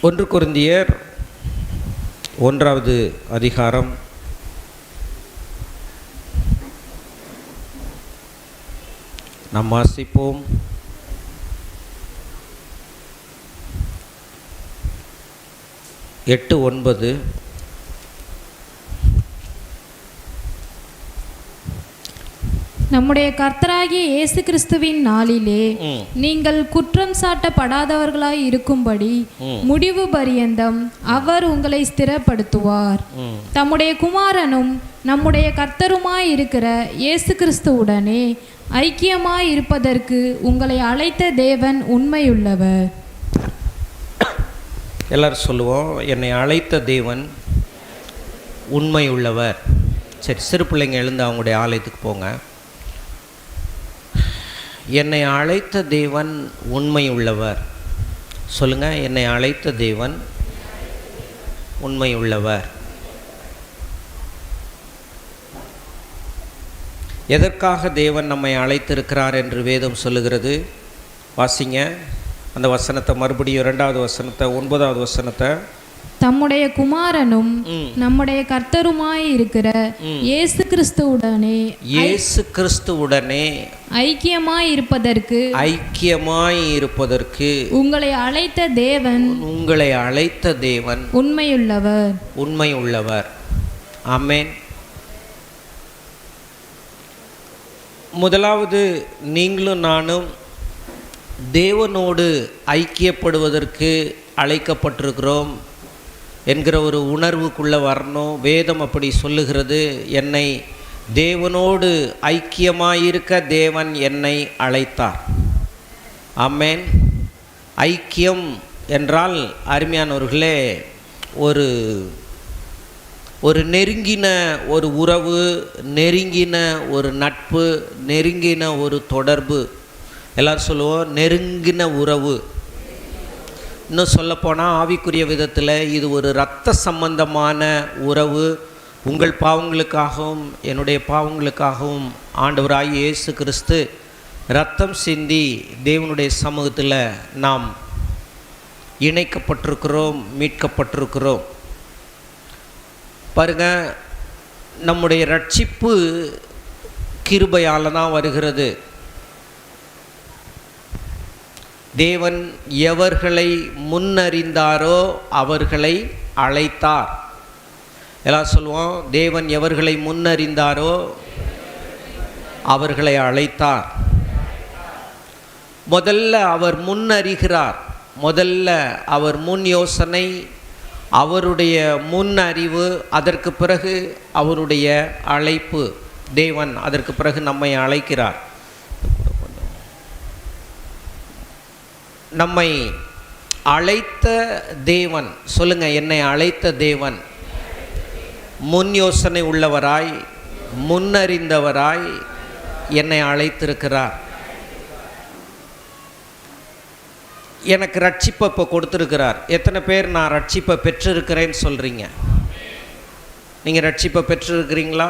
ஒன்று கொரிந்தியர் 1வது அதிகாரம் 8, 9. நம்முடைய கர்த்தராகிய இயேசு கிறிஸ்துவின் நாளிலே நீங்கள் குற்றம் சாட்டப்படாதவர்களாய் இருக்கும்படி முடிவு பரியந்தம் அவர் உங்களை ஸ்திரப்படுத்துவார். தம்முடைய குமாரனும் நம்முடைய கர்த்தருமாய் இருக்கிற இயேசு கிறிஸ்துவுடனே ஐக்கியமாய் இருப்பதற்கு உங்களை அழைத்த தேவன் உண்மையுள்ளவர். எல்லாரும் சொல்லுவோம், என்னை அழைத்த தேவன் உண்மையுள்ளவர். சரி, சிறு பிள்ளைங்க எழுந்து அவங்களுடைய ஆலயத்துக்கு போங்க. என்னை அழைத்த தேவன் உண்மை உள்ளவர். சொல்லுங்கள், என்னை அழைத்த தேவன் உண்மை உள்ளவர். எதற்காக தேவன் நம்மை அழைத்திருக்கிறார் என்று வேதம் சொல்லுகிறது? வாசிங்க அந்த வசனத்தை, மறுபடியும் 2வது வசனத்தை, 9வது வசனத்தை. தம்முடைய குமாரனும் நம்முடைய கர்த்தருமாய் இருக்கிற இயேசு கிறிஸ்துவுடனே ஐக்கியமாய் இருப்பதற்கு உங்களை அழைத்த தேவன் உண்மையுள்ளவர். ஆமென். முதலாவது, நீங்களும் நானும் தேவனோடு ஐக்கியப்படுவதற்கு அழைக்கப்பட்டிருக்கிறோம் என்கிற ஒரு உணர்வுக்குள்ளே வரணும். வேதம் அப்படி சொல்லுகிறது. என்னை தேவனோடு ஐக்கியமாயிருக்க தேவன் என்னை அழைத்தார். ஆமென். ஐக்கியம் என்றால் அருமையானவர்களே, ஒரு நெருங்கின ஒரு உறவு, நெருங்கின ஒரு நட்பு, நெருங்கின ஒரு தொடர்பு. எல்லோரும் சொல்லுவோம், நெருங்கின உறவு. இன்னும் சொல்லப்போனால் ஆவிக்குரிய விதத்தில் இது ஒரு இரத்த சம்பந்தமான உறவு. உங்கள் பாவங்களுக்காகவும் என்னுடைய பாவங்களுக்காகவும் ஆண்டவராகிய இயேசு கிறிஸ்து இரத்தம் சிந்தி தேவனுடைய சமூகத்தில் நாம் இணைக்கப்பட்டிருக்கிறோம், மீட்கப்பட்டிருக்கிறோம். பாருங்கள், நம்முடைய ரட்சிப்பு கிருபையால் தான் வருகிறது. தேவன் எவர்களை முன்னறிந்தாரோ அவர்களை அழைத்தார். எல்லாம் சொல்லுவோம், தேவன் எவர்களை முன்னறிந்தாரோ அவர்களை அழைத்தார். முதல்ல அவர் முன்னறிகிறார். முதல்ல அவர் முன் யோசனை, அவருடைய முன் அறிவு, அதற்கு பிறகு அவருடைய அழைப்பு. தேவன் அதற்கு பிறகு நம்மை அழைக்கிறார். நம்மை அழைத்த தேவன், சொல்லுங்கள், என்னை அழைத்த தேவன் முன் யோசனை உள்ளவராய், முன்னறிந்தவராய் என்னை அழைத்திருக்கிறார். எனக்கு ரட்சிப்பை இப்போ கொடுத்துருக்கிறார். எத்தனை பேர் நான் ரட்சிப்பை பெற்றிருக்கிறேன்னு சொல்கிறீங்க? நீங்கள் ரட்சிப்பை பெற்றிருக்கிறீங்களா?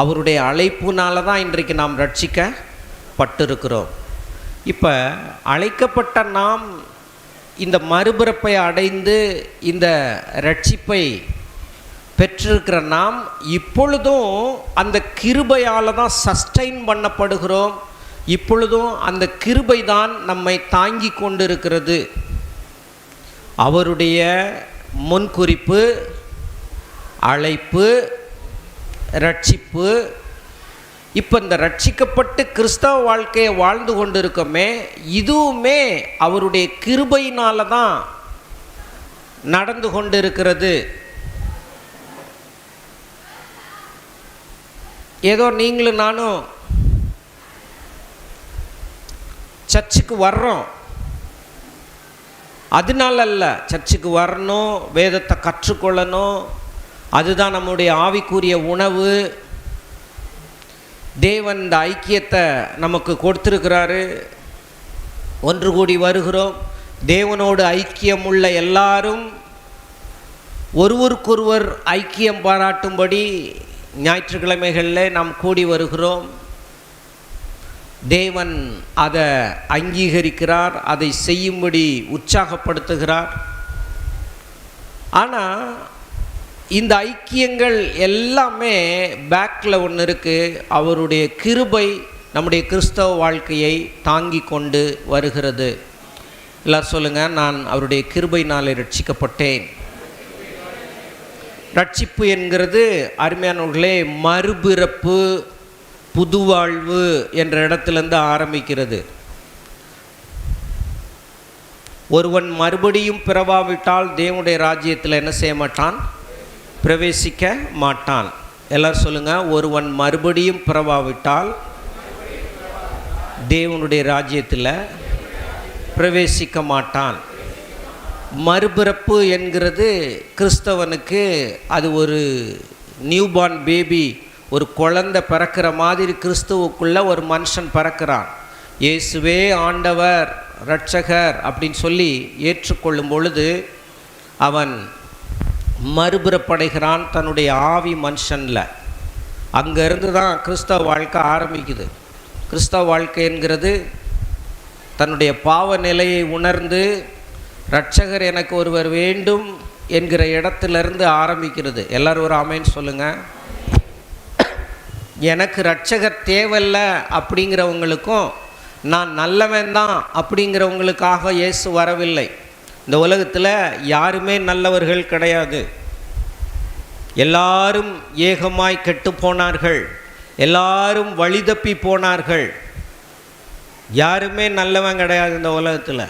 அவருடைய அழைப்புனால தான் இன்றைக்கு நாம் ரட்சிக்கப்பட்டிருக்கிறோம். இப்போ அழைக்கப்பட்ட நாம் இந்த மறுபிறப்பை அடைந்து இந்த ரட்சிப்பை பெற்றிருக்கிற நாம் இப்பொழுதும் அந்த கிருபையால் தான் சஸ்டைன் பண்ணப்படுகிறோம். இப்பொழுதும் அந்த கிருபை தான் நம்மை தாங்கி கொண்டிருக்கிறது. அவருடைய முன்குறிப்பு, அழைப்பு, ரட்சிப்பு. இப்போ இந்த ரட்சிக்கப்பட்டு கிறிஸ்தவ வாழ்க்கையை வாழ்ந்து கொண்டு இருக்கோமே, இதுவுமே அவருடைய கிருபையினால தான் நடந்து கொண்டு இருக்கிறது. ஏதோ நீங்களும் நானும் சர்ச்சுக்கு வர்றோம், அதனால அல்ல. சர்ச்சுக்கு வரணும், வேதத்தை கற்றுக்கொள்ளணும், அதுதான் நம்முடைய ஆவிக்குரிய உணவு. தேவன் இந்த ஐக்கியத்தை நமக்கு கொடுத்துருக்கிறாரு. ஒன்று கூடி வருகிறோம். தேவனோடு ஐக்கியம் உள்ள எல்லாரும் ஒருவருக்கொருவர் ஐக்கியம் பாராட்டும்படி ஞாயிற்றுக்கிழமைகளில் நாம் கூடி வருகிறோம். தேவன் அதை அங்கீகரிக்கிறார், அதை செய்யும்படி உற்சாகப்படுத்துகிறார். ஆனால் இந்த ஐக்கியங்கள் எல்லாமே பேக்கில் ஒன்று இருக்குது. அவருடைய கிருபை நம்முடைய கிறிஸ்தவ வாழ்க்கையை தாங்கி கொண்டு வருகிறது. எல்லாரும் சொல்லுங்கள், நான் அவருடைய கிருபையினாலே ரட்சிக்கப்பட்டேன். ரட்சிப்பு என்கிறது அருமையானவர்களே மறுபிறப்பு, புதுவாழ்வு என்ற இடத்துலேருந்து ஆரம்பிக்கிறது. ஒருவன் மறுபடியும் பிறவாவிட்டால் தேவனுடைய ராஜ்யத்தில் என்ன செய்ய மாட்டான்? பிரவேசிக்க மாட்டான். எல்லாரும் சொல்லுங்கள், ஒருவன் மறுபடியும் பிறவாவிட்டால் தேவனுடைய ராஜ்யத்தில் பிரவேசிக்க மாட்டான். மறுபிறப்பு என்கிறது கிறிஸ்தவனுக்கு அது ஒரு நியூபார்ன் பேபி, ஒரு குழந்தை பிறக்கிற மாதிரி கிறிஸ்துவுக்குள்ளே ஒரு மனுஷன் பிறக்கிறான். இயேசுவே ஆண்டவர் இரட்சகர் அப்படின்னு சொல்லி ஏற்றுக்கொள்ளும் பொழுது அவன் மறுபிறப்படைகிறான் தன்னுடைய ஆவி மனுஷனில். அங்கேருந்து தான் கிறிஸ்தவ வாழ்க்கை ஆரம்பிக்குது. கிறிஸ்தவ வாழ்க்கை என்கிறது தன்னுடைய பாவ நிலையை உணர்ந்து இரட்சகர் எனக்கு ஒருவர் வேண்டும் என்கிற இடத்துலேருந்து ஆரம்பிக்கிறது. எல்லோரும் ஒரு ஆமேன்னு சொல்லுங்கள். எனக்கு இரட்சகர் தேவையில்லை அப்படிங்கிறவங்களுக்கும் நான் நல்லவன் தான் அப்படிங்கிறவங்களுக்காக இயேசு வரவில்லை. இந்த உலகத்தில் யாருமே நல்லவர்கள் கிடையாது. எல்லாரும் ஏகமாய் கெட்டு போனார்கள், எல்லாரும் வழிதப்பி போனார்கள். யாருமே நல்லவன் கிடையாது இந்த உலகத்தில்.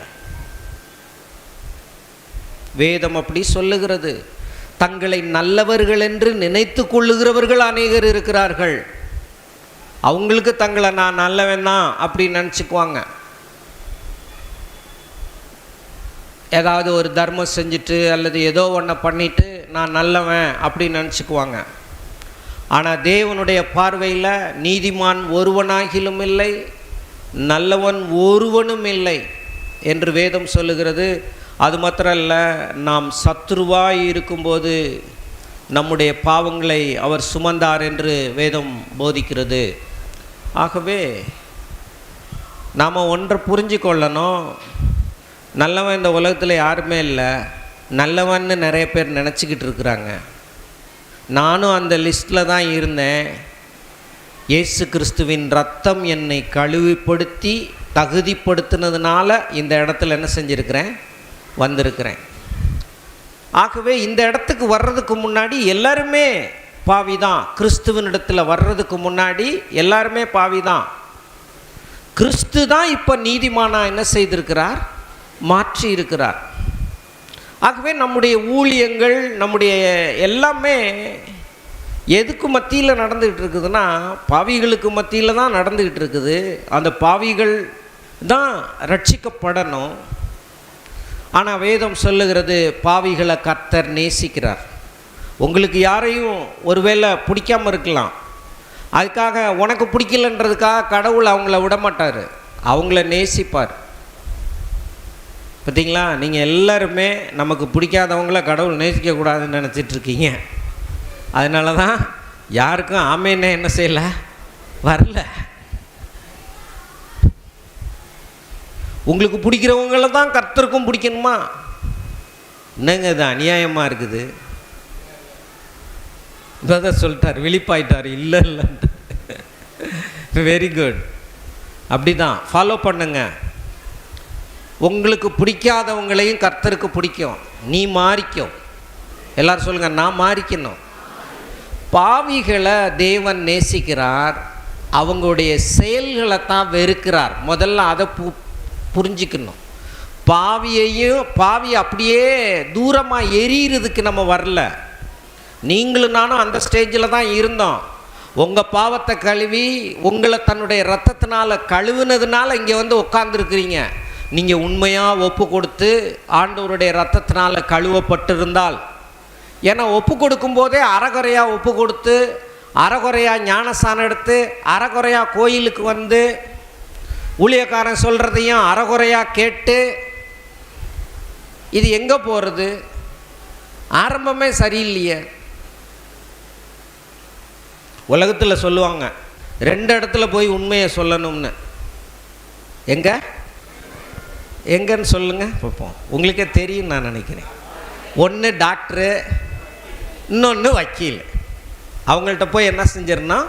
வேதம் அப்படி சொல்லுகிறது. தங்களை நல்லவர்கள் என்று நினைத்து கொள்ளுகிறவர்கள் அநேகர் இருக்கிறார்கள். அவங்களுக்கு தங்களை நான் நல்லவன் தான் அப்படின்னு நினச்சிக்குவாங்க. ஏதாவது ஒரு தர்மம் செஞ்சுட்டு அல்லது ஏதோ ஒன்றை பண்ணிவிட்டு நான் நல்லவன் அப்படின்னு நினச்சிக்குவாங்க. ஆனால் தேவனுடைய பார்வையில் நீதிமான் ஒருவனாகிலும் இல்லை, நல்லவன் ஒருவனும் இல்லை என்று வேதம் சொல்லுகிறது. அது மாத்திரம் இல்லை, நாம் சத்துருவாய் இருக்கும்போது நம்முடைய பாவங்களை அவர் சுமந்தார் என்று வேதம் போதிக்கிறது. ஆகவே நாம் ஒன்றை புரிஞ்சு கொள்ளணும். நல்லவன் இந்த உலகத்தில் யாருமே இல்லை, நல்லவன்னு நிறைய பேர் நினச்சிக்கிட்டு இருக்கிறாங்க. நானும் அந்த லிஸ்ட்டில் தான் இருந்தேன். இயேசு கிறிஸ்துவின் ரத்தம் என்னை கழுவிப்படுத்தி தகுதிப்படுத்தினதுனால இந்த இடத்துல என்ன செஞ்சுருக்கிறேன்? வந்திருக்கிறேன். ஆகவே இந்த இடத்துக்கு வர்றதுக்கு முன்னாடி எல்லாருமே பாவி தான். கிறிஸ்துவின் இடத்துல வர்றதுக்கு முன்னாடி எல்லாருமே பாவி தான். கிறிஸ்து தான் இப்போ நீதிமானாக என்ன செய்திருக்கிறார்? மாற்றி இருக்கிறார். ஆகவே நம்முடைய ஊழியங்கள், நம்முடைய எல்லாமே எதுக்கு மத்தியில் நடந்துக்கிட்டு இருக்குதுன்னா பாவிகளுக்கு மத்தியில் தான் நடந்துக்கிட்டு இருக்குது. அந்த பாவிகள் தான் ரட்சிக்கப்படணும். ஆனால் வேதம் சொல்லுகிறது பாவிகளை கர்த்தர் நேசிக்கிறார். உங்களுக்கு யாரையும் ஒருவேளை பிடிக்காமல் இருக்கலாம், அதுக்காக உனக்கு பிடிக்கலன்றதுக்காக கடவுள் அவங்கள விடமாட்டார், அவங்கள நேசிப்பார். பார்த்தீங்களா? நீங்கள் எல்லாருமே நமக்கு பிடிக்காதவங்கள கடவுள் நேசிக்கக்கூடாதுன்னு நினச்சிட்ருக்கீங்க. அதனால தான் யாருக்கும் ஆமேன்னு என்ன செய்யலை, வரல. உங்களுக்கு பிடிக்கிறவங்கள தான் கர்த்தருக்கும் பிடிக்கணுமா? என்னங்க இது அநியாயமாக இருக்குது. இப்போதான் சொல்லிட்டார், விழிப்பாயிட்டார். இல்லை இல்லைன்ட்டு. Very good. அப்படி தான் ஃபாலோ பண்ணுங்க. உங்களுக்கு பிடிக்காதவங்களையும் கர்த்தருக்கு பிடிக்கும். நீ மாறிக்கும். எல்லாரும் சொல்லுங்கள், நான் மாறிக்கணும். பாவிகளை தேவன் நேசிக்கிறார், அவங்களுடைய செயல்களை தான் வெறுக்கிறார். முதல்ல அதை புரிஞ்சிக்கணும். பாவி அப்படியே தூரமாக எரியிறதுக்கு நம்ம வரல. நீங்களும் நானும் அந்த ஸ்டேஜில் தான் இருந்தோம். உங்கள் பாவத்தை கழுவி உங்களை தன்னுடைய இரத்தத்தினால் கழுவுனதுனால இங்கே வந்து உட்கார்ந்துருக்கிறீங்க. நீங்கள் உண்மையாக ஒப்பு கொடுத்து ஆண்டவருடைய இரத்தத்தினால் கழுவப்பட்டிருந்தால், ஏன்னா ஒப்பு கொடுக்கும்போதே அறகுறையாக ஒப்பு கொடுத்து அறகுறையாக ஞானஸ்தானம் எடுத்து அறகுறையாக கோயிலுக்கு வந்து ஊழியக்காரன் சொல்கிறதையும் அறகுறையாக கேட்டு இது எங்கே போகிறது? ஆரம்பமே சரியில்லையே. உலகத்தில் சொல்லுவாங்க 2 இடத்துல போய் உண்மையை சொல்லணும்னு. எங்கன்னு சொல்லுங்கள் பார்ப்போம். உங்களுக்கே தெரியும் நான் நினைக்கிறேன். ஒன்று டாக்டரு, இன்னொன்று வக்கீல். அவங்கள்ட்ட போய் என்ன செஞ்சிடணும்,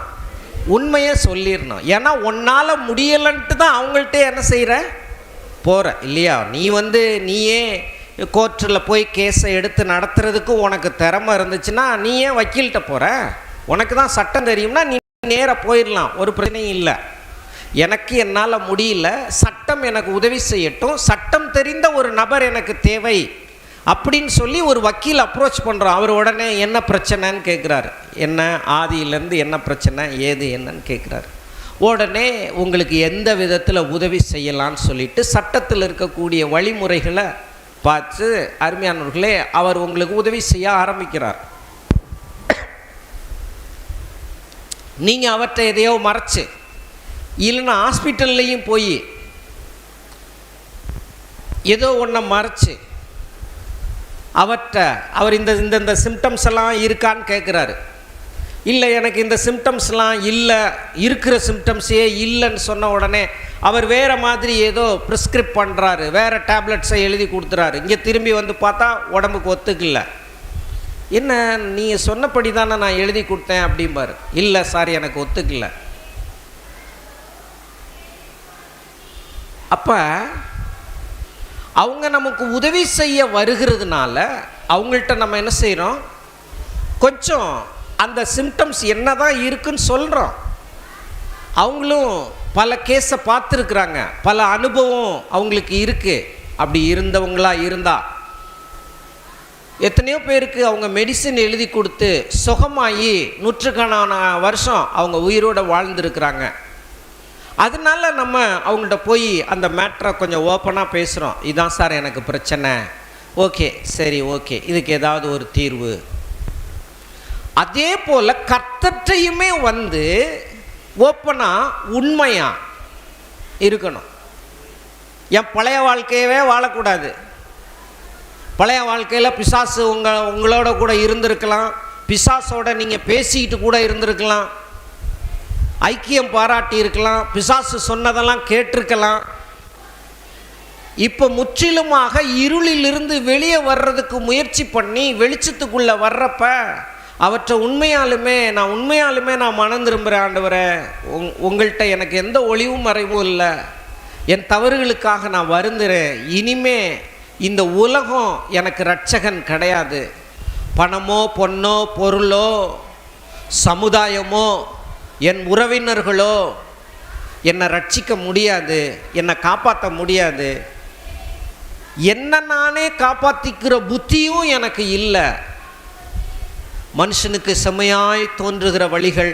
உண்மையை சொல்லிடணும். ஏன்னா உன்னால் முடியலைன்ட்டு தான் அவங்கள்ட்ட என்ன செய்கிற, போகிற இல்லையா? நீயே கோர்ட்டில் போய் கேஸை எடுத்து நடத்துறதுக்கு உனக்கு திறமை இருந்துச்சுன்னா நீ ஏன் வக்கீல்கிட்ட போகிற? உனக்கு தான் சட்டம் தெரியும்னா நீ நேராக போயிடலாம், ஒரு பிரச்சனையும் இல்லை. எனக்கு என்னால் முடியல, சட்டம் எனக்கு உதவி செய்யட்டும், சட்டம் தெரிந்த ஒரு நபர் எனக்கு தேவை அப்படின்னு சொல்லி ஒரு வக்கீல் அப்ரோச் பண்ணுறோம். அவர் உடனே என்ன பிரச்சனைன்னு கேட்குறாரு. என்ன ஆதியிலேருந்து என்ன பிரச்சனை ஏது என்னன்னு கேட்குறாரு. உடனே உங்களுக்கு எந்த விதத்தில் உதவி செய்யலான்னு சொல்லிட்டு சட்டத்தில் இருக்கக்கூடிய வழிமுறைகளை பார்த்து அருமையானவர்களே அவர் உங்களுக்கு உதவி செய்ய ஆரம்பிக்கிறார். நீங்கள் அவற்றை எதையோ மறைச்சு, இல்லைன்னா ஹாஸ்பிட்டல்லையும் போய் ஏதோ ஒன்றை மறைச்சு அவர் இந்த சிம்டம்ஸ் எல்லாம் இருக்கான்னு கேட்குறாரு. இல்லை எனக்கு இந்த சிம்டம்ஸ்லாம் இல்லை, இருக்கிற சிம்டம்ஸே இல்லைன்னு சொன்ன உடனே அவர் வேறு மாதிரி ஏதோ ப்ரிஸ்கிரிப்ட் பண்ணுறாரு, வேறு டேப்லெட்ஸை எழுதி கொடுத்துறாரு. இங்கே திரும்பி வந்து பார்த்தா உடம்புக்கு ஒத்துக்கல. என்ன நீங்கள் சொன்னபடி தானே நான் எழுதி கொடுத்தேன் அப்படிம்பாரு. இல்லை சார் எனக்கு ஒத்துக்கல. அப்போ அவங்க நமக்கு உதவி செய்ய வருகிறதுனால அவங்கள்ட்ட நம்ம என்ன செய்கிறோம், கொஞ்சம் அந்த சிம்டம்ஸ் என்ன தான் இருக்குன்னு சொல்கிறோம். அவங்களும் பல கேஸை பார்த்துருக்குறாங்க, பல அனுபவம் அவங்களுக்கு இருக்குது. அப்படி இருந்தவங்களாக இருந்தால் எத்தனையோ பேருக்கு அவங்க மெடிசின் எழுதி கொடுத்து சுகமாகி நூற்றுக்கணக்கான வருஷம் அவங்க உயிரோடு வாழ்ந்துருக்குறாங்க. அதனால நம்ம அவங்கள்ட்ட போய் அந்த மேட்ரை கொஞ்சம் ஓப்பனாக பேசுகிறோம். இதான் சார் எனக்கு பிரச்சனை, ஓகே சரி ஓகே, இதுக்கு ஏதாவது ஒரு தீர்வு. அதே போல் கர்த்தர்டையுமே ஓப்பனாக உண்மையாக இருக்கணும். என் பழைய வாழ்க்கையவே வாழக்கூடாது. பழைய வாழ்க்கையில் பிசாசு உங்களோட கூட இருந்திருக்கலாம், பிசாசோட நீங்கள் பேசிக்கிட்டு கூட இருந்திருக்கலாம், ஐக்கியம் பாராட்டி இருக்கலாம், பிசாசு சொன்னதெல்லாம் கேட்டிருக்கலாம். இப்போ முற்றிலுமாக இருளிலிருந்து வெளியே வர்றதுக்கு முயற்சி பண்ணி வெளிச்சத்துக்குள்ளே வர்றப்ப அவற்றை உண்மையாலுமே நான் மனம் திரும்புகிறேன். ஆண்டவரே, உங்கள்கிட்ட எனக்கு எந்த ஒளிவும் மறைவும் இல்லை, என் தவறுகளுக்காக நான் வருந்துறேன். இனிமே இந்த உலகம் எனக்கு இரட்சகன் கிடையாது. பணமோ பொண்ணோ பொருளோ சமுதாயமோ என் உறவினர்களோ என்னை ரட்சிக்க முடியாது, என்னை காப்பாற்ற முடியாது. என்ன நானே காப்பாற்றிக்கிற புத்தியும் எனக்கு இல்லை. மனுஷனுக்கு செம்மையாய் தோன்றுகிற வழிகள்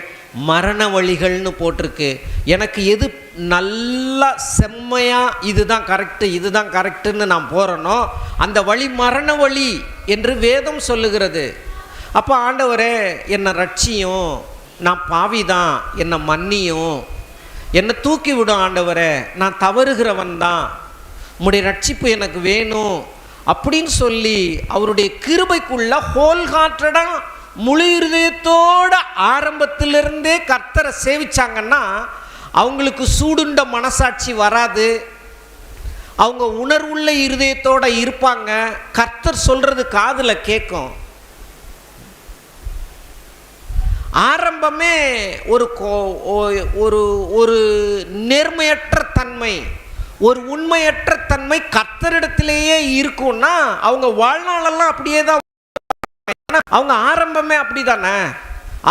மரண வழிகள்னு போட்டிருக்கு. எனக்கு எது நல்லா செம்மையாக இதுதான் கரெக்டுன்னு நான் போகிறேனோ அந்த வழி மரண வழி என்று வேதம் சொல்லுகிறது. அப்போ ஆண்டவரே என்னை ரட்சியும், நான் பாவிதான், என்னை மன்னியும், என்னை தூக்கி விடும் ஆண்டவரே, நான் தவறுகிறவன் தான், உம்முடைய ரட்சிப்பு எனக்கு வேணும் அப்படின்னு சொல்லி அவருடைய கிருபைக்குள்ள ஹோல்ஹார்ட்டடாக முழு இருதயத்தோட ஆரம்பத்திலிருந்தே கர்த்தரை சேவிச்சாங்கன்னா அவங்களுக்கு சூடுண்ட மனசாட்சி வராது. அவங்க உணர்வுள்ள இருதயத்தோட இருப்பாங்க. கர்த்தர் சொல்றது காதில் கேட்கும். ஆரம்பமே ஒரு நேர்மையற்ற தன்மை, ஒரு உண்மையற்ற தன்மை கர்த்தரிடத்திலேயே இருக்கும்னா அவங்க வாழ்நாளெல்லாம் அப்படியே தான். அவங்க ஆரம்பமே அப்படி தானே,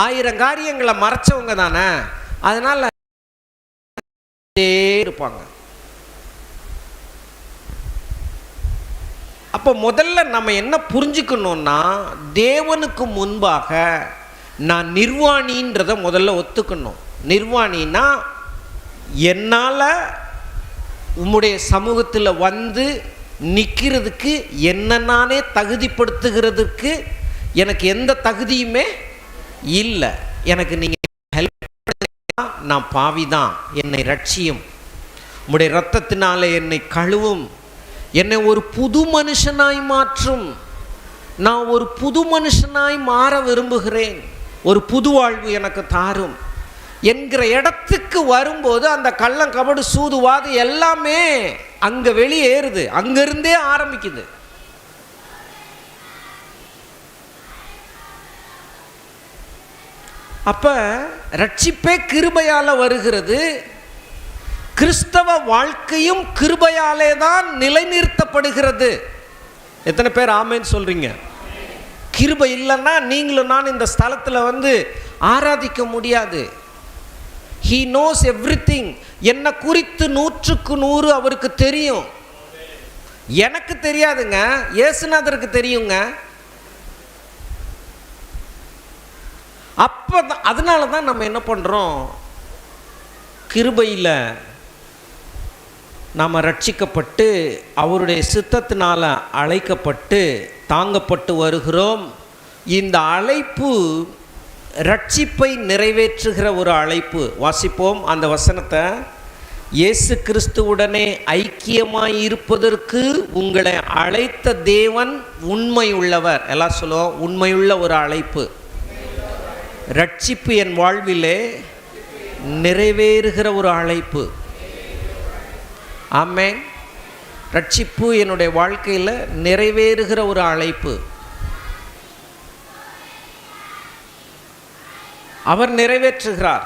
1000 காரியங்களை மறைச்சவங்க தானே, அதனால இருப்பாங்க. அப்போ முதல்ல நம்ம என்ன புரிஞ்சுக்கணும்னா, தேவனுக்கு முன்பாக நான் நிர்வாணின்றதை முதல்ல ஒத்துக்கணும். நிர்வாணின்னா என்னால் உம்முடைய சமூகத்தில் நிற்கிறதுக்கு என்ன நானே தகுதிப்படுத்துகிறதுக்கு எனக்கு எந்த தகுதியுமே இல்லை. எனக்கு நீங்கள் ஹெல்ப் பண்ணுங்க, நான் பாவிதான், என்னை ரட்சியும், உம்முடைய இரத்தத்தினால என்னை கழுவும், என்னை ஒரு புது மனுஷனாய் மாற்றும். நான் ஒரு புது மனுஷனாய் மாற விரும்புகிறேன். ஒரு புது வாழ்வு எனக்கு தாரும். என்கிற இடத்துக்கு வரும்போது அந்த கள்ளம் கபடு சூதுவாது எல்லாமே அங்கே வெளியேறுது, அங்கிருந்தே ஆரம்பிக்குது. அப்போ ரட்சிப்பே கிருபையால் வருகிறது. கிறிஸ்தவ வாழ்க்கையும் கிருபையாலே தான் நிலைநிறுத்தப்படுகிறது. எத்தனை பேர் ஆமேன்னு சொல்றீங்க? கிருபை இல்லைன்னா நீங்களும் நான் இந்த ஸ்தலத்தில் வந்து ஆராதிக்க முடியாது. He knows everything. என்னை குறித்து 100க்கு 100 அவருக்கு தெரியும். எனக்கு தெரியாதுங்க, இயேசுநாதருக்கு தெரியுங்க. அப்போ அதனால தான் நம்ம என்ன பண்ணுறோம், கிருபையில் நாம் ரட்சிக்கப்பட்டு அவருடைய சித்தத்தினால் அழைக்கப்பட்டு தாங்கப்பட்டு வருகிறோம். இந்த அழைப்பு ரட்சிப்பை நிறைவேற்றுகிற ஒரு அழைப்பு. வாசிப்போம் அந்த வசனத்தை. இயேசு கிறிஸ்துவுடனே ஐக்கியமாய் இருப்பதற்கு உங்களை அழைத்த தேவன் உண்மை உள்ளவர். எல்லாம் சொல்லுவோம், உண்மையுள்ள ஒரு அழைப்பு. ரட்சிப்பு என் வாழ்விலே நிறைவேறுகிற ஒரு அழைப்பு. ஆமென். ரட்சிப்பு என்னுடைய வாழ்க்கையில் நிறைவேறுகிற ஒரு அழைப்பு. அவர் நிறைவேற்றுகிறார்.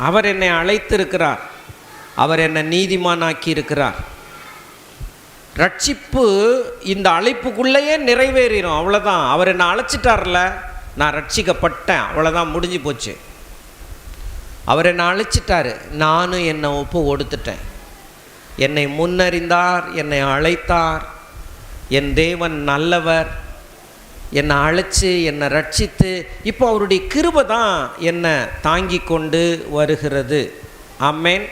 அவர் என்னை அழைத்திருக்கிறார். அவர் என்னை நீதிமானாக்கி இருக்கிறார். ரட்சிப்பு இந்த அழைப்புக்குள்ளேயே நிறைவேறிடும். அவ்வளோதான். அவர் என்னை அழைச்சிட்டார்ல, நான் ரட்சிக்கப்பட்டேன், அவ்வளோதான், முடிஞ்சு போச்சு. அவர் என்னை அழைச்சிட்டாரு, நானும் என்னை ஒப்பு கொடுத்துட்டேன். என்னை முன்னறிந்தார், என்னை அழைத்தார். என் தேவன் நல்லவர். என்னை அழைச்சி என்னை ரட்சித்து இப்போ அவருடைய கிருபை தான் என்னை தாங்கி கொண்டு வருகிறது. ஆமென்.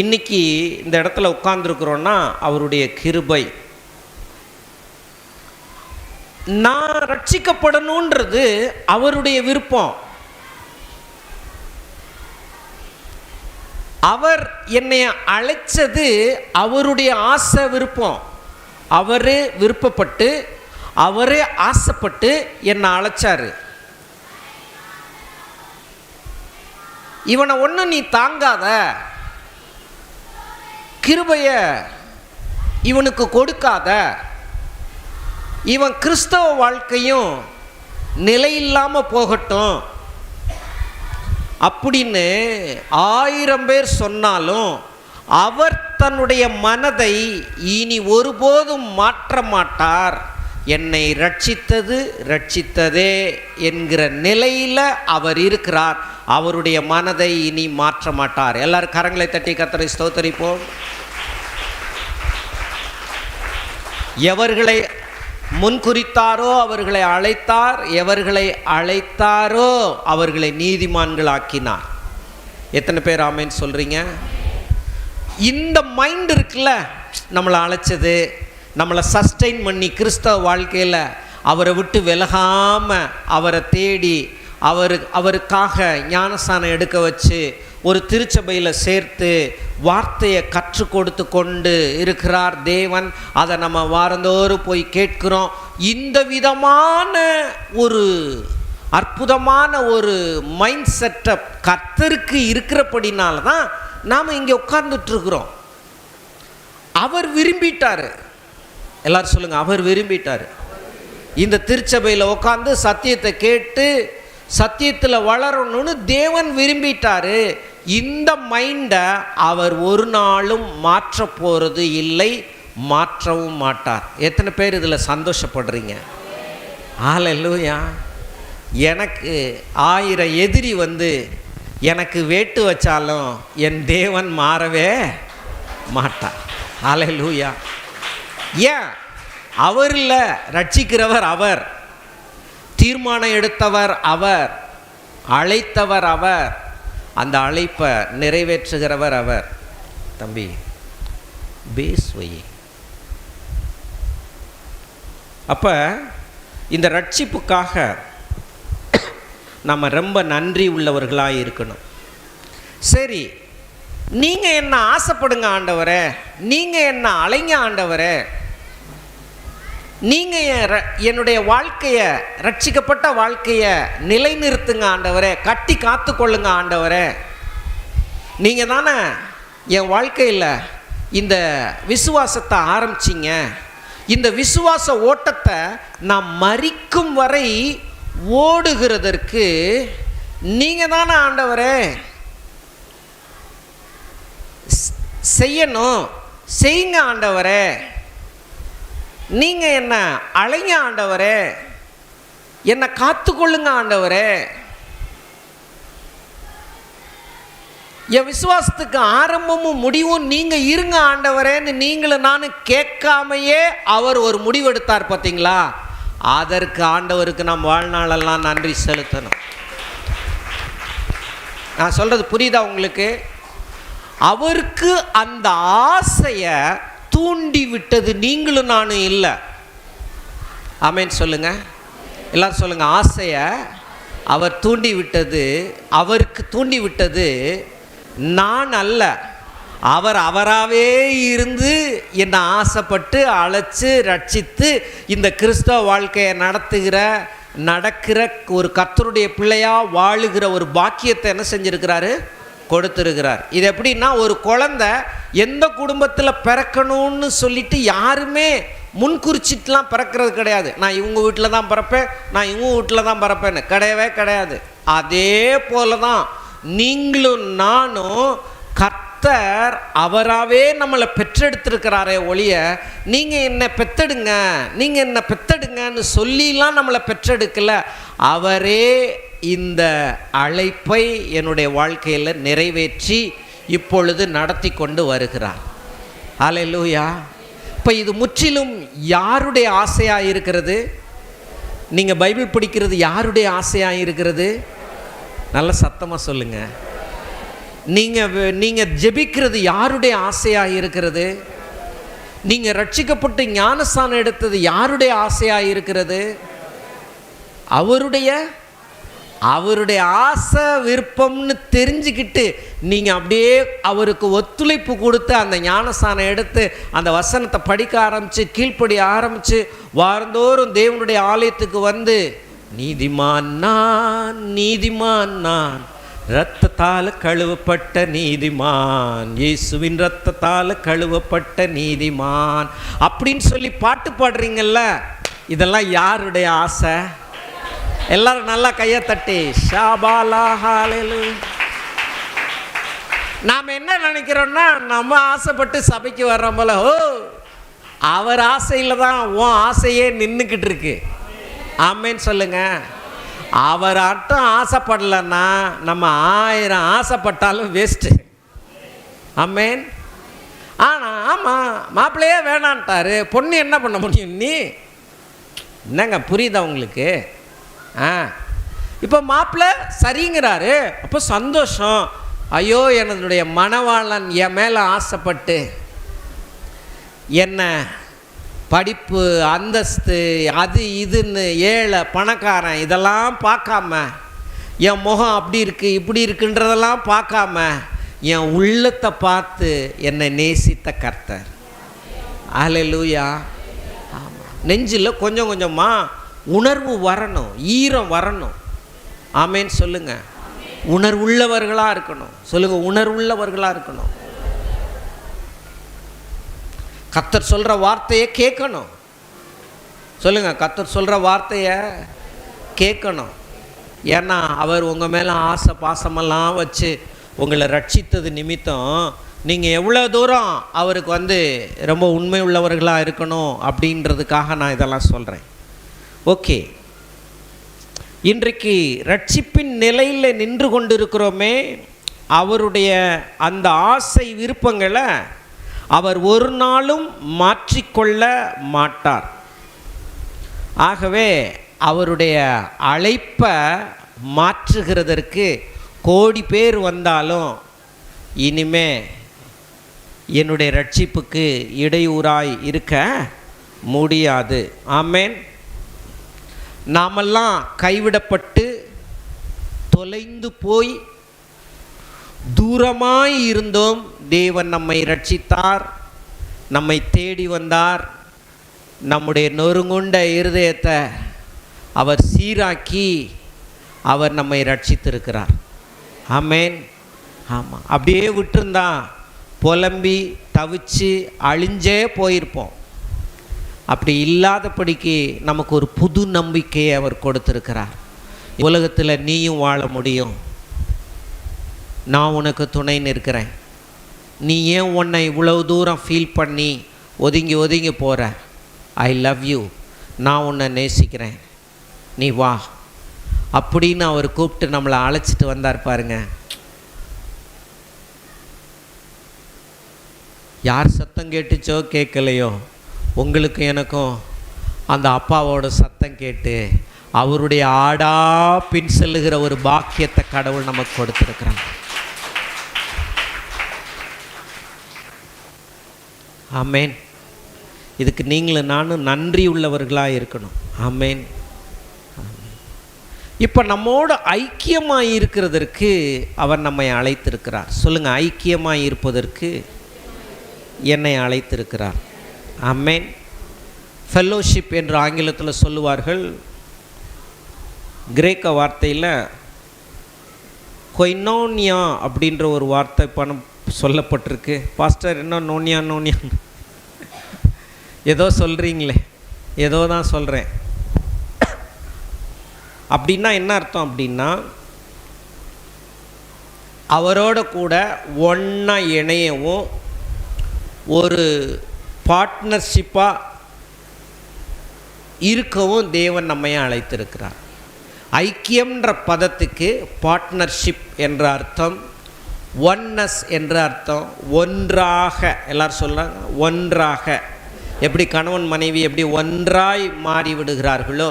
இன்னைக்கு இந்த இடத்துல உட்கார்ந்துருக்குறோன்னா அவருடைய கிருபை. நான் ரட்சிக்கப்படணுன்றது அவருடைய விருப்பம். அவர் என்னை அழைச்சது அவருடைய ஆசை, விருப்பம். அவரே விருப்பப்பட்டு அவரே ஆசைப்பட்டு என்னை அழைச்சாரு. இவனை ஒன்று நீ தாங்காத, கிருபைய இவனுக்கு கொடுக்காத, இவன் கிறிஸ்தவ வாழ்க்கையும் நிலையில்லாமல் போகட்டும் அப்படின்னு 1000 பேர் சொன்னாலும் அவர் தன்னுடைய மனதை இனி ஒருபோதும் மாற்ற மாட்டார். என்னை ரட்சித்தது ரட்சித்ததே என்கிற நிலையில் அவர் இருக்கிறார். அவருடைய மனதை இனி மாற்ற மாட்டார். எல்லாரும் கரங்களை தட்டி கர்த்தரை ஸ்தோத்தரிப்போம். எவர்களை முன்குறித்தாரோ அவர்களை அழைத்தார், எவர்களை அழைத்தாரோ அவர்களை நீதிமான்கள் ஆக்கினார். எத்தனை பேர் ஆமேன்னு சொல்றீங்க? இந்த மைண்ட் இருக்குல்ல, நம்மளை அழைச்சது, நம்மளை சஸ்டெயின் பண்ணி கிறிஸ்தவ வாழ்க்கையில் அவரை விட்டு விலகாமல் அவரை தேடி அவருக்காக ஞானஸ்நானம் எடுக்க வச்சு ஒரு திருச்சபையில் சேர்த்து வார்த்தையை கற்றுக் கொடுத்து கொண்டு இருக்கிறார் தேவன். அதை நம்ம வாரந்தோறும் போய் கேட்கிறோம். இந்த விதமான ஒரு அற்புதமான ஒரு மைண்ட் செட்டப் கர்த்தருக்கு இருக்கிறபடினால தான் நாம் இங்கே உட்கார்ந்துட்டுருக்குறோம். அவர் விரும்பிட்டார். எல்லாரும் சொல்லுங்கள், அவர் விரும்பிட்டார். இந்த திருச்சபையில் உட்காந்து சத்தியத்தை கேட்டு சத்தியத்தில் வளரணும்னு தேவன் விரும்பிட்டாரு. இந்த மைண்டை அவர் ஒரு நாளும் மாற்ற போகிறது இல்லை, மாற்றவும் மாட்டார். எத்தனை பேர் இதில் சந்தோஷப்படுறீங்க? ஹல்லேலூயா. எனக்கு 1000 எதிரி வந்து எனக்கு வேட்டு வச்சாலும் என் தேவன் மாறவே மாட்டார். ஹல்லேலூயா. ஏன்? அவர் இல்லை, ரட்சிக்கிறவர் அவர், தீர்மானம் எடுத்தவர் அவர், அழைத்தவர் அவர், அந்த அழைப்பை நிறைவேற்றுகிறவர் அவர். தம்பி பேசுவையே. அப்போ இந்த ரட்சிப்புக்காக நம்ம ரொம்ப நன்றி உள்ளவர்களாக இருக்கணும். சரி, நீங்கள் என்ன ஆசைப்படுங்க ஆண்டவரே, நீங்கள் என்ன அழைங்க ஆண்டவரே, நீங்கள் என்னுடைய வாழ்க்கையை, ரட்சிக்கப்பட்ட வாழ்க்கையை நிலைநிறுத்துங்க ஆண்டவரே, கட்டி காத்து கொள்ளுங்க ஆண்டவரே. நீங்கள் தானே என் வாழ்க்கையில் இந்த விசுவாசத்தை ஆரம்பிச்சிங்க. இந்த விசுவாச ஓட்டத்தை நான் மரிக்கும் வரை ஓடுகிறதற்கு நீங்கள் தானே ஆண்டவரே செய்யணும். செய்யுங்க ஆண்டவரே. நீங்கள் என்ன அழைங்க ஆண்டவரே, என்னை காத்துக்கொள்ளுங்க ஆண்டவரே. என் விசுவாசத்துக்கு ஆரம்பமும் முடிவும் நீங்கள் இருங்க ஆண்டவரேன்னு நீங்களும் நானும் கேட்காமையே அவர் ஒரு முடிவெடுத்தார் பார்த்தீங்களா? அதற்கு ஆண்டவருக்கு நாம் வாழ்நாளெல்லாம் நன்றி செலுத்தணும். நான் சொல்கிறது புரியுதா உங்களுக்கு? அவருக்கு அந்த ஆசையை தூண்டி விட்டது நீங்களும் நானும் இல்லை. ஆமென் சொல்லுங்க எல்லாரும் சொல்லுங்க. ஆசையை அவர் தூண்டி விட்டது, அவருக்கு தூண்டி விட்டது நான் அல்ல. அவர் அவராகவே இருந்து என்னை ஆசைப்பட்டு அழைச்சி ரட்சித்து இந்த கிறிஸ்தவ வாழ்க்கையை நடக்கிற ஒரு கர்த்தருடைய பிள்ளையாக வாழுகிற ஒரு பாக்கியத்தை என்ன செஞ்சுருக்கிறாரு? கொடுத்துருக்கிறார். இது எப்படின்னா, ஒரு குழந்தை எந்த குடும்பத்தில் பிறக்கணும்னு சொல்லிட்டு யாருமே முன்குறிச்சிட்டுலாம் பிறக்கிறது கிடையாது. நான் இவங்க வீட்டில் தான் பிறப்பேன், நான் இவங்க வீட்டில் தான் பிறப்பேன்னு கிடையவே கிடையாது. அதே போல தான் நீங்களும் நானும் கர்த்தர் அவராகவே நம்மளை பெற்றெடுத்திருக்கிறாரே ஒழிய நீங்கள் என்னை பெத்தெடுங்க, நீங்கள் என்னை பெத்தெடுங்கன்னு சொல்லிலாம் நம்மளை பெற்றெடுக்கலை. அவரே இந்த அழைப்பை என்னுடைய வாழ்க்கையில் நிறைவேற்றி இப்பொழுது நடத்தி கொண்டு வருகிறார். ஹல்லேலூயா. இப்போ இது முற்றிலும் யாருடைய ஆசையாக இருக்கிறது? நீங்கள் பைபிள் படிக்கிறது யாருடைய ஆசையாக இருக்கிறது? நல்ல சத்தமாக சொல்லுங்கள். நீங்கள் ஜெபிக்கிறது யாருடைய ஆசையாக இருக்கிறது? நீங்கள் ரட்சிக்கப்பட்டு ஞானஸ்தானம் எடுத்தது யாருடைய ஆசையாக இருக்கிறது? அவருடைய ஆசை விருப்பம்னு தெரிஞ்சுக்கிட்டு நீங்கள் அப்படியே அவருக்கு ஒத்துழைப்பு கொடுத்து அந்த ஞானஸ்தானம் எடுத்து அந்த வசனத்தை படிக்க ஆரம்பித்து கீழ்ப்படி ஆரம்பித்து வாரந்தோறும் தேவனுடைய ஆலயத்துக்கு வந்து நீதிமான் நான் இரத்தத்தால் கழுவப்பட்ட நீதிமான், இயேசுவின் இரத்தத்தால் கழுவப்பட்ட நீதிமான் அப்படின்னு சொல்லி பாட்டு பாடுறீங்கல்ல, இதெல்லாம் யாருடைய ஆசை? எல்லாரும் நல்லா கையை தட்டி ஷாபாலா ஹல்லேலூயா. நாம் என்ன நினைக்கிறோன்னா, நம்ம ஆசைப்பட்டு சபைக்கு வர்றோம் போல, அவர் ஆசையில் தான் உன் ஆசையே நின்றுக்கிட்டு இருக்கு. ஆமேன்னு சொல்லுங்க. அவர் அட்டம் ஆசைப்படலைன்னா நம்ம 1000 ஆசைப்பட்டாலும் வேஸ்ட்டு. ஆமேன். ஆனால் ஆமாம், மாப்பிள்ளையே வேணான்ட்டாரு, பொண்ணு என்ன பண்ண முடியும்? நீ என்னங்க புரியுதா உங்களுக்கு? இப்போ மாப்பிள்ளை சரிங்கிறாரு, அப்போ சந்தோஷம். ஐயோ, என்னுடைய மணவாளன் என் மேலே ஆசைப்பட்டு என்ன படிப்பு அந்தஸ்து அது இதுன்னு ஏழை பணக்காரன் இதெல்லாம் பார்க்காம, என் முகம் அப்படி இருக்குது இப்படி இருக்குன்றதெல்லாம் பார்க்காம என் உள்ளத்தை பார்த்து என்னை நேசித்த கர்த்தர். ஹல்லேலூயா. ஆமாம், நெஞ்சில் கொஞ்சம் கொஞ்சமாக உணர்வு வரணும், ஈரம் வரணும். ஆமேன்னு சொல்லுங்கள். உணர்வுள்ளவர்களாக இருக்கணும். சொல்லுங்கள், உணர்வுள்ளவர்களாக இருக்கணும். கர்த்தர் சொல்கிற வார்த்தையை கேட்கணும். சொல்லுங்கள், கர்த்தர் சொல்கிற வார்த்தையை கேட்கணும். ஏன்னா அவர் உங்கள் மேலே ஆசை பாசமெல்லாம் வச்சு உங்களை ரட்சித்தது நிமித்தம் நீங்கள் எவ்வளோ தூரம் அவருக்கு ரொம்ப உண்மை உள்ளவர்களாக இருக்கணும் அப்படின்றதுக்காக நான் இதெல்லாம் சொல்கிறேன். ஓகே, இன்றைக்கு ரட்சிப்பின் நிலையில் நின்று கொண்டிருக்கிறோமே, அவருடைய அந்த ஆசை விருப்பங்களை அவர் ஒரு நாளும் மாற்றிக்கொள்ள மாட்டார். ஆகவே அவருடைய அழைப்பை மாற்றுகிறதற்கு கோடி பேர் வந்தாலும் இனிமே என்னுடைய ரட்சிப்புக்கு இடையூறாய் இருக்க முடியாது. ஆமேன். நாமெல்லாம் கைவிடப்பட்டு தொலைந்து போய் தூரமாய் இருந்தோம். தேவன் நம்மை ரட்சித்தார், நம்மை தேடி வந்தார், நம்முடைய நொறுங்குண்ட இருதயத்தை அவர் சீராக்கி அவர் நம்மை ரட்சித்திருக்கிறார். ஆமென். ஆமாம், அப்படியே விட்டுருந்தா புலம்பி தவிச்சு அழிஞ்சே போயிருப்போம். அப்படி இல்லாதபடிக்கு நமக்கு ஒரு புது நம்பிக்கையை அவர் கொடுத்திருக்கிறார். உலகத்தில் நீயும் வாழ முடியும். நான் உனக்கு துணை நிற்கிறேன். நீ ஏன் உன்னை இவ்வளவு தூரம் ஃபீல் பண்ணி ஒதுங்கி ஒதுங்கி போகிற? ஐ லவ் யூ, நான் உன்னை நேசிக்கிறேன், நீ வா அப்படின்னு அவர் கூப்பிட்டு நம்மளை அழைச்சிட்டு வந்தார் பாருங்க. யார் சத்தம் கேட்டுச்சோ கேட்கலையோ, உங்களுக்கு எனக்கும் அந்த அப்பாவோட சத்தம் கேட்டு அவருடைய ஆடா பின் செல்லுகிற ஒரு பாக்கியத்தை கடவுள் நமக்கு கொடுத்திருக்கிறார். ஆமேன். இதுக்கு நீங்களும் நானும் நன்றி உள்ளவர்களாக இருக்கணும். ஆமேன். இப்போ நம்மோடு ஐக்கியமாக இருக்கிறதற்கு அவர் நம்மை அழைத்திருக்கிறார். சொல்லுங்கள், ஐக்கியமாக இருப்பதற்கு என்னை அழைத்திருக்கிறார். ஆமேன். ஃபெல்லோஷிப் என்று ஆங்கிலத்தில் சொல்லுவார்கள். கிரேக்க வார்த்தையில் கொய்னோனியா அப்படின்ற ஒரு வார்த்தை பணம் சொல்லப்பட்டிருக்கு. பாஸ்டர் என்ன நோனியா நோனியா ஏதோ சொல்கிறீங்களே? ஏதோ தான் சொல்கிறேன். அப்படின்னா என்ன அர்த்தம் அப்படின்னா, அவரோட கூட ஒன்றா இணையவும் ஒரு பார்ட்னர்ஷிப்பாக இருக்கவும் தேவன் நம்மையே அழைத்திருக்கிறார். ஐக்கியம்ன்ற பதத்துக்கு பார்ட்னர்ஷிப் என்ற அர்த்தம், ஒன்னஸ் என்ற அர்த்தம், ஒன்றாக. எல்லாரும் சொல்கிறாங்க ஒன்றாக. எப்படி கணவன் மனைவி எப்படி ஒன்றாய் மாறி விடுகிறார்களோ,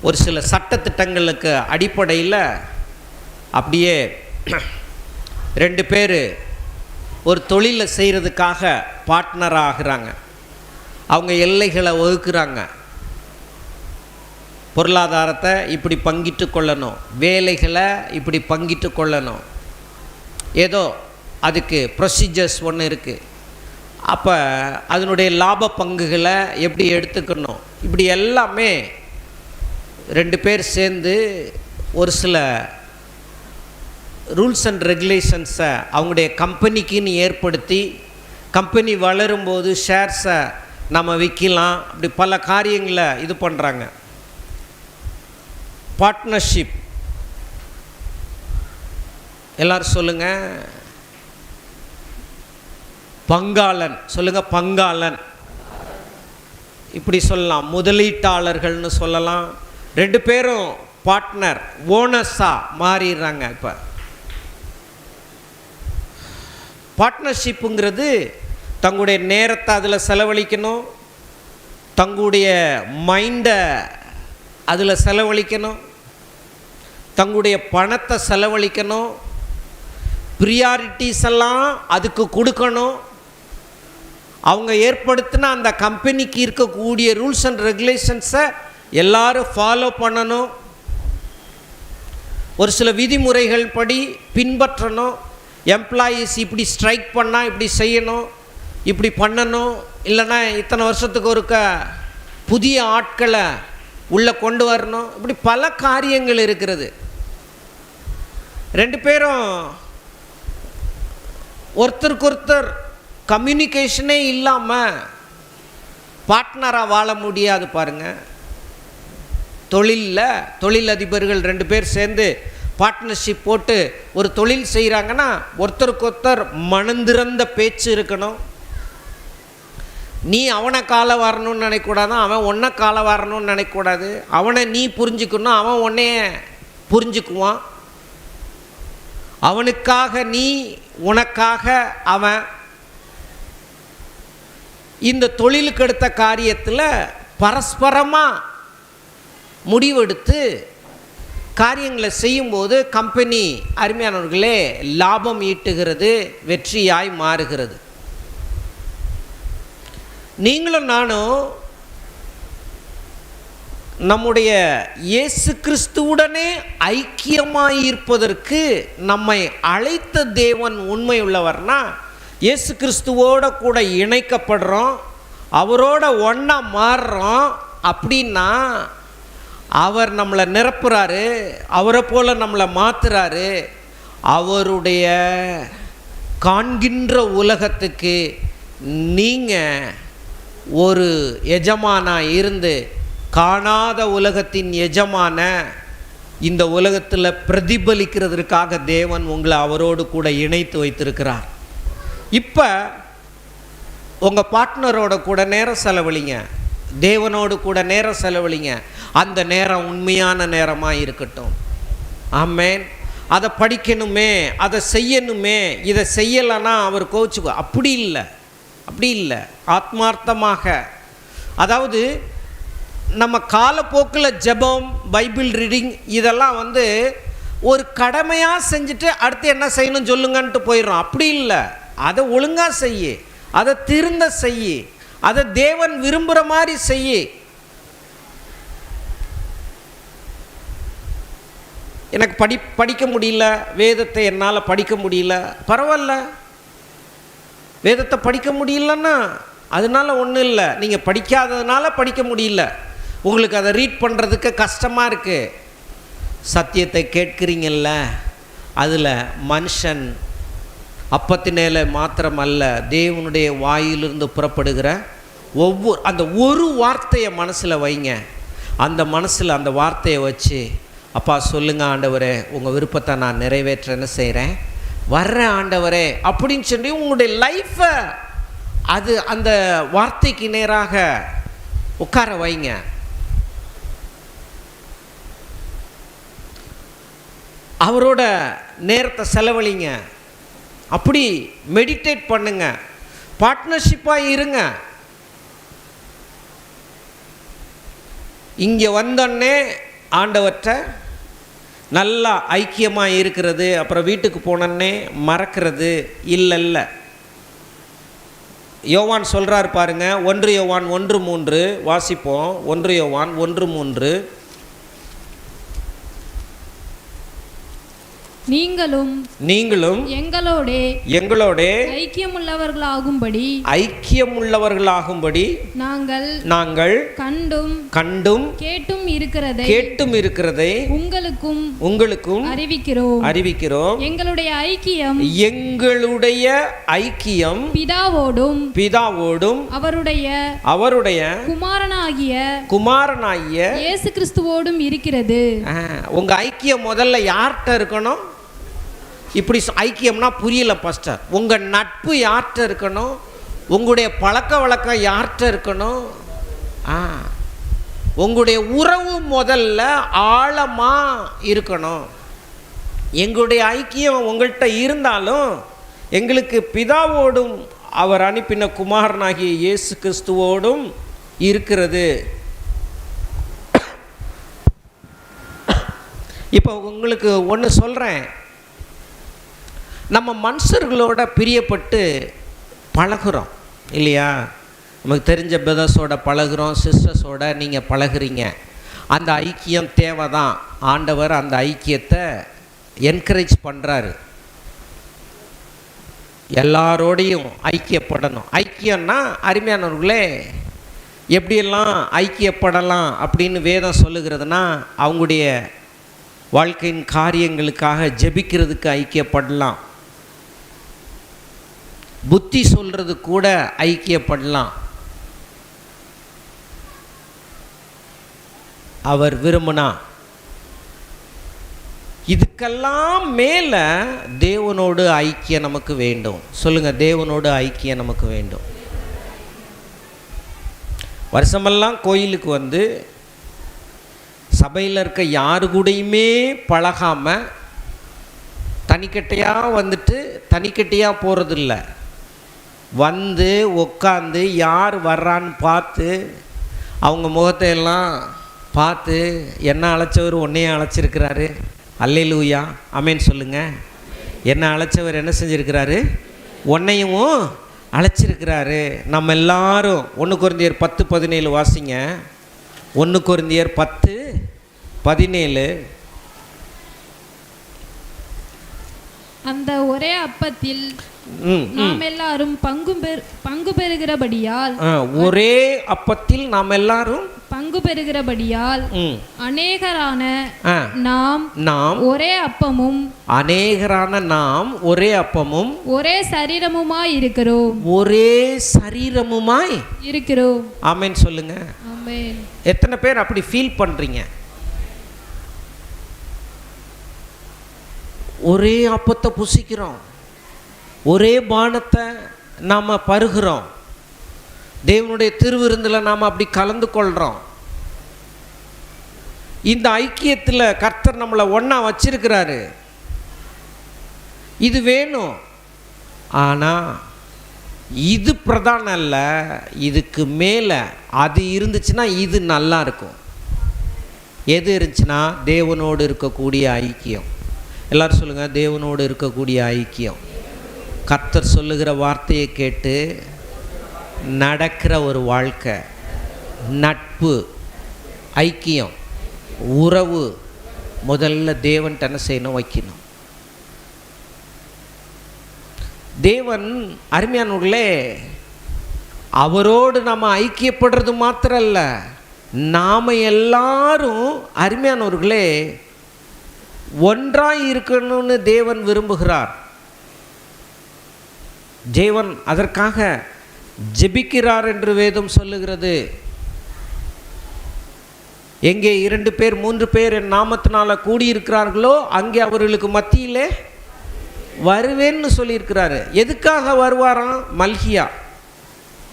ஒரு சில சட்டத்திட்டங்களுக்கு அடிப்படையில் அப்படியே ரெண்டு பேர் ஒரு தொழிலை செய்கிறதுக்காக பார்ட்னர் ஆகிறாங்க. அவங்க எல்லைகளை வகுக்கிறாங்க. பொருளாதாரத்தை இப்படி பங்கிட்டு கொள்ளணும், வேலைகளை இப்படி பங்கிட்டு கொள்ளணும், ஏதோ அதுக்கு ப்ரொசீஜர்ஸ் ஒன்று இருக்குது. அப்போ அதனுடைய லாப பங்குகளை எப்படி எடுத்துக்கணும், இப்படி எல்லாமே ரெண்டு பேர் சேர்ந்து ஒரு சில ரூல்ஸ் அண்ட் ரெகுலேஷன்ஸை அவங்களுடைய கம்பெனிக்குன்னு ஏற்படுத்தி, கம்பெனி வளரும்போது ஷேர்ஸை நம்ம விற்கலாம், அப்படி பல காரியங்களை இது பண்ணுறாங்க. பார்ட்னர்ஷிப். எல்லாரும் சொல்லுங்கள் பங்காளன். சொல்லுங்கள் பங்காளன். இப்படி சொல்லலாம். முதலீட்டாளர்கள்னு சொல்லலாம். ரெண்டு பேரும் பார்ட்னர், ஓனர்ஸாக மாறிடுறாங்க. இப்போ பார்ட்னர்ஷிப்புங்கிறது தங்களுடைய நேரத்தை அதில் செலவழிக்கணும், தங்களுடைய மைண்டை அதில் செலவழிக்கணும், தங்களுடைய பணத்தை செலவழிக்கணும், ப்ரியாரிட்டிஸ் எல்லாம் அதுக்கு கொடுக்கணும். அவங்க ஏற்படுத்தின அந்த கம்பெனிக்கு இருக்கக்கூடிய ரூல்ஸ் அண்ட் ரெகுலேஷன்ஸை எல்லாரும் ஃபாலோ பண்ணணும். ஒரு சில விதிமுறைகள் படி பின்பற்றணும். எம்ப்ளாயீஸ் இப்படி ஸ்ட்ரைக் பண்ணால் இப்படி செய்யணும், இப்படி பண்ணணும், இல்லைன்னா இத்தனை வருஷத்துக்கு ஒருக்க புதிய ஆட்களை உள்ளே கொண்டு வரணும். இப்படி பல காரியங்கள் இருக்கிறது. ரெண்டு பேரும் ஒருத்தருக்கொருத்தர் கம்யூனிகேஷனே இல்லாமல் பார்ட்னராக வாழ முடியாது. பாருங்கள், தொழிலதிபர்கள் ரெண்டு பேர் சேர்ந்து பார்ட்னர்ஷிப் போட்டு ஒரு தொழில் செய்கிறாங்கன்னா ஒருத்தருக்கொருத்தர் மனந்திறந்த பேச்சு இருக்கணும். நீ அவனை காலை வரணும்னு நினைக்கக்கூடாது, அவன் உன்னை காலை வரணும்னு நினைக்கக்கூடாது. அவனை நீ புரிஞ்சுக்கணும், அவன் உன்னைய புரிஞ்சுக்குவான். அவனுக்காக நீ, உனக்காக அவன். இந்த தொழிலுக்கு எடுத்த காரியத்தில் பரஸ்பரமாக முடிவெடுத்து காரியங்களை செய்யும்போது கம்பெனி அருமையானவர்களே லாபம் ஈட்டுகிறது, வெற்றியாய் மாறுகிறது. நீங்களும் நானும் நம்முடைய இயேசு கிறிஸ்துவுடனே ஐக்கியமாயிருப்பதற்கு நம்மை அழைத்த தேவன் உண்மை உள்ளவர்னா இயேசு கிறிஸ்துவோட கூட இணைக்கப்படுறோம், அவரோட ஒன்றா மாறுறோம் அப்படின்னா அவர் நம்மளை நிரப்புறாரு, அவரை போல் நம்மளை மாற்றுறாரு. அவருடைய காண்கின்ற உலகத்துக்கு நீங்கள் ஒரு எஜமானாக இருந்து காணாத உலகத்தின் எஜமான இந்த உலகத்தில் பிரதிபலிக்கிறதுக்காக தேவன் உங்களை அவரோடு கூட இணைத்து வைத்திருக்கிறார். இப்போ உங்கள் பார்ட்னரோட கூட நேரம் செலவழிங்க, தேவனோடு கூட நேரம் செலவழிங்க. அந்த நேரம் உண்மையான நேரமாக இருக்கட்டும். ஆமென். அதை படிக்கணுமே, அதை செய்யணுமே, இதை செய்யலைன்னா அவர் கோச்சுக்கோ, அப்படி இல்லை, அப்படி இல்லை. ஆத்மார்த்தமாக, அதாவது நம்ம காலப்போக்கில் ஜெபம், பைபிள் ரீடிங் இதெல்லாம் ஒரு கடமையாக செஞ்சுட்டு அடுத்து என்ன செய்யணும் சொல்லுங்கன்ட்டு போயிடும். அப்படி இல்லை, அதை ஒழுங்காக செய்ய, அதை திருந்த செய்ய, அதை தேவன் விரும்புகிற மாதிரி செய்ய. எனக்கு படிக்க முடியல, வேதத்தை என்னால் படிக்க முடியல, பரவாயில்ல. வேதத்தை படிக்க முடியலன்னா அதனால ஒன்றும் இல்லை. நீங்கள் படிக்காததுனால படிக்க முடியல, உங்களுக்கு அதை ரீட் பண்ணுறதுக்கு கஷ்டமாக இருக்குது. சத்தியத்தை கேட்குறீங்கல்ல, அதில் மனுஷன் அப்பத்தினேல மாத்திரமல்ல, தேவனுடைய வாயிலிருந்து புறப்படுகிற அந்த ஒரு வார்த்தையை மனசில் வைங்க. அந்த மனசில் அந்த வார்த்தையை வச்சு, அப்பா சொல்லுங்கள் ஆண்டவரே, உங்கள் விருப்பத்தை நான் நிறைவேற்றேன்னு செய்கிறேன், வர்றேன் ஆண்டவரே அப்படின்னு சொல்லி உங்களுடைய லைஃப்பை அது அந்த வார்த்தைக்கு நேராக உட்கார வைங்க. அவரோட நேரத்தை செலவழிங்க, அப்படி மெடிடேட் பண்ணுங்க, பார்ட்னர்ஷிப்பாக இருங்க. இங்கே வந்தோடனே ஆண்டவற்ற நல்லா ஐக்கியமாக இருக்கிறது, அப்புறம் வீட்டுக்கு போனோன்னே மறக்கிறது இல்லை. யோவான் சொல்கிறார் பாருங்க, 1 யோவான் 1:3 வாசிப்போம். 1 யோவான் 1:3. நீங்களும் எங்களோட ஐக்கியமுள்ளவர்களாகும்படி நாங்கள் கண்டும் கேட்டும் இருக்கிறதை உங்களுக்கும் அறிவிக்கிறோம். எங்களுடைய ஐக்கியம் பிதாவோடும் அவருடைய குமாரனாகிய இயேசு கிறிஸ்துவோடும் இருக்கிறது. உங்க ஐக்கியம் முதல்ல யார்கிட்ட இருக்கணும்? இப்படி ஐக்கியம்னா புரியல பாஸ்டர். உங்கள் நட்பு யார்கிட்ட இருக்கணும்? உங்களுடைய பழக்க வழக்கம் யார்கிட்ட இருக்கணும்? உங்களுடைய உறவு முதல்ல ஆழமாக இருக்கணும். எங்களுடைய ஐக்கியம் உங்கள்கிட்ட இருந்தாலும் எங்களுக்கு பிதாவோடும் அவர் அனுப்பின குமாரனாகிய இயேசு கிறிஸ்துவோடும் இருக்கிறது. இப்போ உங்களுக்கு ஒன்று சொல்கிறேன், நம்ம மனுஷர்களோட பிரியப்பட்டு பழகுறோம் இல்லையா? நமக்கு தெரிஞ்ச பிரதர்ஸோட பழகுறோம், சிஸ்டர்ஸோட நீங்கள் பழகுறீங்க. அந்த ஐக்கியம் தேவை தான். ஆண்டவர் அந்த ஐக்கியத்தை என்கரேஜ் பண்ணுறாரு. எல்லாரோடையும் ஐக்கியப்படணும். ஐக்கியம்னா அருமையானவர்களே, எப்படியெல்லாம் ஐக்கியப்படலாம் அப்படின்னு வேதம் சொல்லுகிறதுனா, அவங்களுடைய வாழ்க்கையின் காரியங்களுக்காக ஜெபிக்கிறதுக்கு ஐக்கியப்படலாம், புத்தி சொல்கிறது கூட ஐக்கியப்படலாம். அவர் விரும்பினா இதுக்கெல்லாம் மேலே தேவனோடு ஐக்கியம் நமக்கு வேண்டும். சொல்லுங்கள், தேவனோடு ஐக்கியம் நமக்கு வேண்டும். வருஷமெல்லாம் கோயிலுக்கு சபையில் இருக்க யாரு கூடயுமே பழகாமல் தனிக்கட்டையாக தனிக்கட்டையாக போகிறதில்ல. உட்காந்து யார் வர்றான்னு பார்த்து அவங்க முகத்தை எல்லாம் பார்த்து, என்ன அழைச்சவர் உன்னையே அழைச்சிருக்கிறாரு, அல்லேலூயா ஆமென் சொல்லுங்கள். என்ன அழைச்சவர் என்ன செஞ்சுருக்கிறாரு? உன்னையும் அழைச்சிருக்கிறாரு. நம்ம எல்லாரும் 1 கொரிந்தியர் 10:17 வாசிங்க. 1 கொரிந்தியர் 10:17. அந்த ஒரே அப்பத்தில் நாம் எல்லாரும் பங்கு பெறுகிறபடியால் ஒரே அப்பத்தில் நாம் எல்லாரும் பங்கு பெறுகிறபடியால் அநேகரான நாம் ஒரே அப்பமும் ஒரே சரீரமுமாய் இருக்கிறோம். ஒரே சரீரமுமாய் இருக்கிறோம். ஆமென் சொல்லுங்க. ஆமென். எத்தனை பேர் அப்படி ஃபீல் பண்றீங்க? ஒரே அப்பத்தை புசிக்கிறோம், ஒரே பானத்தை நாம் பருகிறோம், தேவனுடைய திருவிருந்தில் நாம் அப்படி கலந்து கொள்கிறோம். இந்த ஐக்கியத்தில் கர்த்தர் நம்மளை ஒன்றா வச்சிருக்கிறாரு. இது வேணும். ஆனால் இது பிரதானம் அல்ல, இதுக்கு மேலே அது இருந்துச்சுன்னா இது நல்லா இருக்கும். எது இருந்துச்சுன்னா தேவனோடு இருக்கக்கூடிய ஐக்கியம். எல்லாரும் சொல்லுங்கள், தேவனோடு இருக்கக்கூடிய ஐக்கியம். கர்த்தர் சொல்லுகிற வார்த்தையை கேட்டு நடக்கிற ஒரு வாழ்க்கை, நட்பு, ஐக்கியம், உறவு முதல்ல தேவன்கிட்ட என்ன செய்யணும்? வைக்கணும். தேவன் அருமையானவர்களே, அவரோடு நம்ம ஐக்கியப்படுறது மாத்திரம் அல்ல, நாம் எல்லாரும் அருமையானவர்களே ஒன்றாய் இருக்கணும்னு தேவன் விரும்புகிறார். தேவன் அதற்காக ஜெபிக்கிறார் என்று வேதம் சொல்லுகிறது. எங்கே 2 பேர் 3 பேர் என் நாமத்தினால கூடியிருக்கிறார்களோ அங்கே அவர்களுக்கு மத்தியிலே வருவேன்னு சொல்லியிருக்கிறாரு. எதுக்காக வருவாராம்? மல்கியா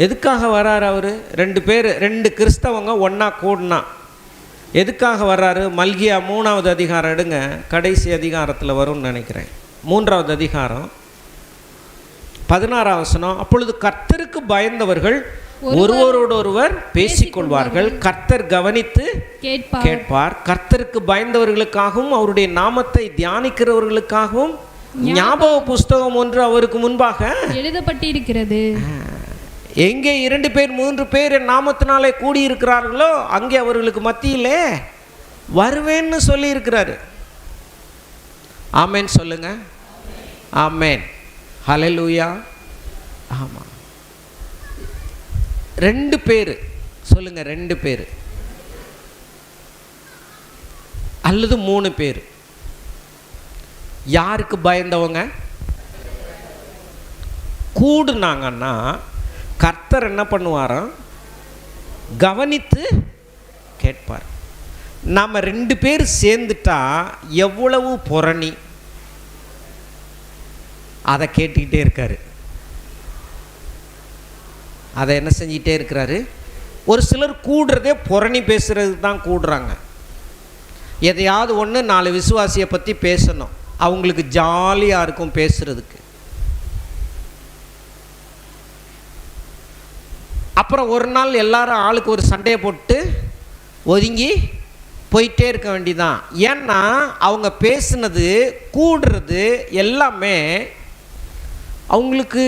எதுக்காக வர்றாரு? அவர் 2 பேர் 2 கிறிஸ்தவங்க ஒன்றா கூடினா எதுக்காக வர்றாரு? மல்கியா 3வது அதிகாரம் எடுங்க, கடைசி அதிகாரத்தில் வரும்னு நினைக்கிறேன். 3வது அதிகாரம் 16வது வசனம். அப்பொழுது கர்த்தருக்கு பயந்தவர்கள் ஒருவரோடொருவர் பேசிக்கொள்வார்கள், கர்த்தர் கவனித்து கேட்பார். கர்த்தருக்கு பயந்தவர்களுக்காகவும் அவருடைய நாமத்தை தியானிக்கிறவர்களுக்காகவும் ஞாபக புஸ்தகம் ஒன்று அவருக்கு முன்பாக எழுதப்பட்டிருக்கிறது. எங்கே 2 பேர் 3 பேர் என் நாமத்தினாலே கூடியிருக்கிறார்களோ அங்கே அவர்களுக்கு மத்தியிலே வருவேன்னு சொல்லியிருக்கிறாரு. ஆமேன் சொல்லுங்க. ஆமேன். ஹல்லேலூயா. ஆமாம். 2 பேர் சொல்லுங்க, 2 பேர் அல்லது 3 பேர். யாருக்கு பயந்தவங்க? கூடுனாங்கன்னா கர்த்தர் என்ன பண்ணுவாராம்? கவனித்து கேட்பார். நாம் 2 பேர் சேர்ந்துட்டா எவ்வளவு புரணி, அதை கேட்டுக்கிட்டே இருக்காரு. அதை என்ன செஞ்சிட்டே இருக்கிறாரு? ஒரு சிலர் கூடுறதே புரணி பேசுறது தான் கூடுறாங்க. எதையாவது ஒன்று 4 விசுவாசியை பற்றி பேசணும், அவங்களுக்கு ஜாலியாக இருக்கும் பேசுறதுக்கு. அப்புறம் ஒரு நாள் எல்லாரும் ஆளுக்கு ஒரு சண்டையை போட்டு ஒதுங்கி போயிட்டே இருக்க வேண்டியதான். ஏன்னா அவங்க பேசுனது கூடுறது எல்லாமே அவங்களுக்கு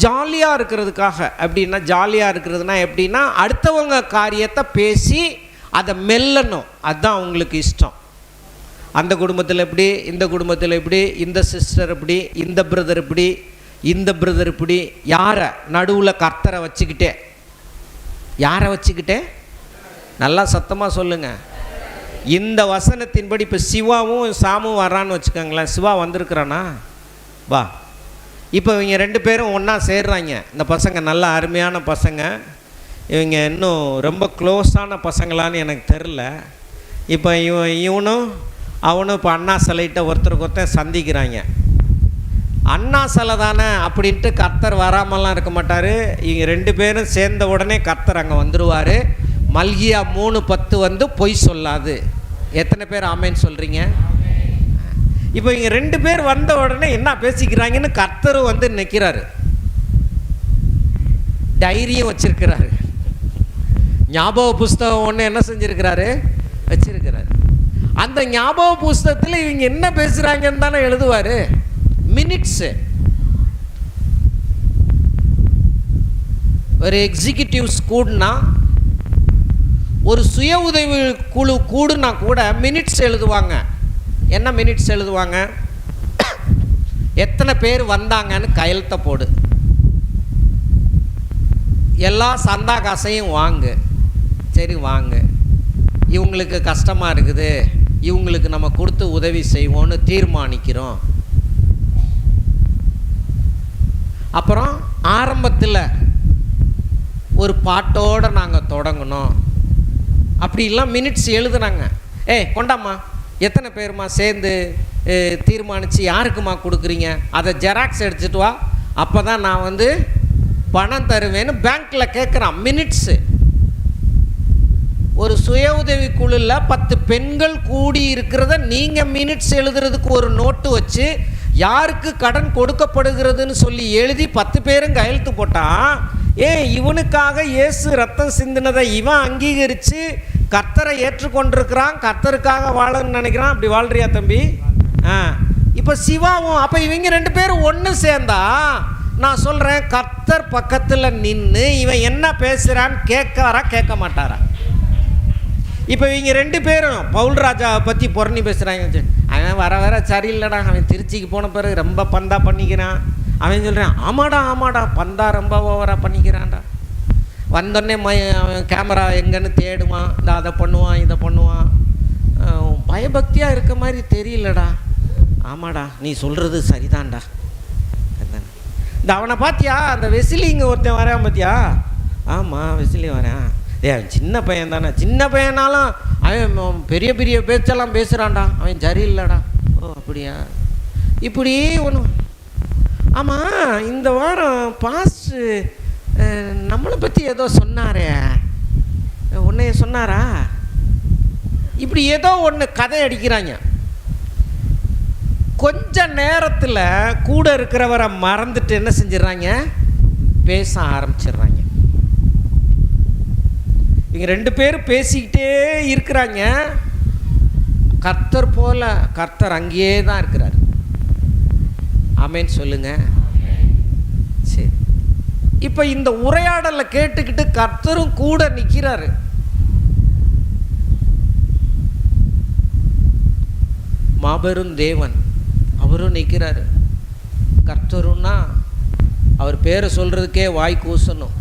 ஜாலியாக இருக்கிறதுக்காக. அப்படின்னா ஜாலியாக இருக்கிறதுனா எப்படின்னா அடுத்தவங்க காரியத்தை பேசி அதை மெல்லணும், அதுதான் அவங்களுக்கு இஷ்டம். அந்த குடும்பத்தில் எப்படி, இந்த குடும்பத்தில் எப்படி, இந்த சிஸ்டர் எப்படி, இந்த பிரதர் எப்படி, இந்த பிரதர் இப்படி. யாரை? நடுவில் கர்த்தரை வச்சுக்கிட்டே. யாரை வச்சுக்கிட்டே? நல்லா சத்தமாக சொல்லுங்கள். இந்த வசனத்தின்படி இப்போ சிவாவும் சாமும் வரான்னு வச்சுக்கோங்களேன். சிவா வந்திருக்கிறானா? வா. இப்போ இவங்க 2 பேரும் ஒன்றா சேர்றாங்க. இந்த பசங்க நல்ல அருமையான பசங்க. இவங்க இன்னும் ரொம்ப க்ளோஸான பசங்களான்னு எனக்கு தெரில. இப்போ இவனும் அவனும் இப்போ அண்ணா சிலைகிட்ட ஒருத்தருக்கு ஒருத்தர் சந்திக்கிறாங்க. அண்ணா சிலை தானே அப்படின்ட்டு கர்த்தர் வராமலாம் இருக்க மாட்டார். இவங்க 2 பேரும் சேர்ந்த உடனே கர்த்தர் அங்கே வந்துடுவார். மல்கியா 3:10 வந்து பொய் சொல்லாது. எத்தனை பேர் ஆமேன்னு சொல்கிறீங்க? இப்போ இவங்க 2 பேர் வந்த உடனே என்ன பேசிக்கிறாங்கன்னு கர்த்தரும் வந்து நிற்கிறாரு. டைரியும் வச்சிருக்கிறாரு, ஞாபக புஸ்தகம் ஒன்று என்ன செஞ்சுருக்கிறாரு? வச்சிருக்கிறாரு. அந்த ஞாபக புஸ்தகத்தில் இவங்க என்ன பேசுகிறாங்கன்னு தானே எழுதுவார். மினிட்ஸு. ஒரு எக்ஸிக்யூட்டிவ்ஸ் கூடுனா, ஒரு சுய உதவி குழு கூடுனா கூட மினிட்ஸ் எழுதுவாங்க. என்ன மினிட்ஸ் எழுதுவாங்க? எத்தனை பேர் வந்தாங்கன்னு கையெழுத்த போடு, எல்லா சந்தா காசையும் வாங்கு. சரி வாங்க, இவங்களுக்கு கஷ்டமாக இருக்குது, இவங்களுக்கு நம்ம கொடுத்து உதவி செய்வோன்னு தீர்மானிக்கிறோம். அப்புறம் ஆரம்பத்தில் ஒரு பாட்டோடு நாங்கள் தொடங்கினோம். அப்படிலாம் மினிட்ஸ் எழுதுனாங்க. கொண்டாம்மா, எத்தனை பேருமா சேர்ந்து தீர்மானித்து யாருக்குமா கொடுக்குறீங்க, அதை ஜெராக்ஸ் எடுத்துகிட்டு வா, அப்போ தான் நான் பணம் தருவேன்னு பேங்க்கில் கேட்குறான். மினிட்ஸு. ஒரு சுய உதவி குழுவில் 10 பெண்கள் கூடி இருக்கிறத நீங்கள் மினிட்ஸ் எழுதுறதுக்கு ஒரு நோட்டு வச்சு யாருக்கு கடன் கொடுக்கப்படுகிறதுன்னு சொல்லி எழுதி 10 பேரும் கையெழுத்து போட்டான். இவனுக்காக இயேசு ரத்தம் சிந்தினதை இவன் அங்கீகரித்து கர்த்தரை ஏற்றுக்கொண்டிருக்கிறான், கர்த்தருக்காக வாழன்னு நினைக்கிறான். அப்படி வாழ்றியா தம்பி? இப்போ சிவாவும், அப்போ இவங்க 2 பேரும் ஒன்று சேர்ந்தா, நான் சொல்கிறேன், கர்த்தர் பக்கத்தில் நின்று இவன் என்ன பேசுகிறான்னு கேட்காரா கேட்க மாட்டாரா? இப்போ இவங்க 2 பேரும் பவுல் ராஜாவை பற்றி புறணி பேசுகிறாங்க. அவன் வர சரியில்லைடா, அவன் திருச்சிக்கு போன பிறகு ரொம்ப பந்தா பண்ணிக்கிறான். அவன் சொல்கிறான், ஆமாடா பந்தா ரொம்ப ஓவராக பண்ணிக்கிறான்டா. வந்தோடனே அவன் கேமரா எங்கன்னு தேடுவான், அதை பண்ணுவான் இதை பண்ணுவான். பயபக்தியாக இருக்க மாதிரி தெரியலடா. ஆமாடா, நீ சொல்கிறது சரிதான்டா. இந்த அவனை பார்த்தியா, அந்த வெசிலி இங்கே ஒருத்தன் வரான் பார்த்தியா? ஆமாம், வெசிலி வரேன். அவன் சின்ன பையன் தானே, சின்ன பையனாலும் அவன் பெரிய பெரிய பேச்செல்லாம் பேசுகிறான்டா, அவன் சரியில்லைடா. ஓ அப்படியா? இப்படி ஒன்று. ஆமாம், இந்த வாரம் பாஸ்ட் நம்மளை பற்றி ஏதோ சொன்னாரே, உன்னைய சொன்னாரா? இப்படி ஏதோ ஒன்று கதை அடிக்கிறாங்க. கொஞ்ச நேரத்தில் கூட இருக்கிறவரை மறந்துட்டு என்ன செஞ்சிடறாங்க, பேச ஆரம்பிச்சிடுறாங்க. இவங்க 2 பேரும் பேசிக்கிட்டே இருக்கிறாங்க. கர்த்தர் போல கர்த்தர் அங்கேயே தான் இருக்கிறார். ஆமேன்னு சொல்லுங்க. சரி, இப்போ இந்த உரையாடலை கேட்டுக்கிட்டு கர்த்தரும் கூட நிற்கிறாரு. மாபெரும் தேவன் அவரும் நிற்கிறாரு. கர்த்தருன்னா அவர் பேரை சொல்கிறதுக்கே வாய் கூசணும்.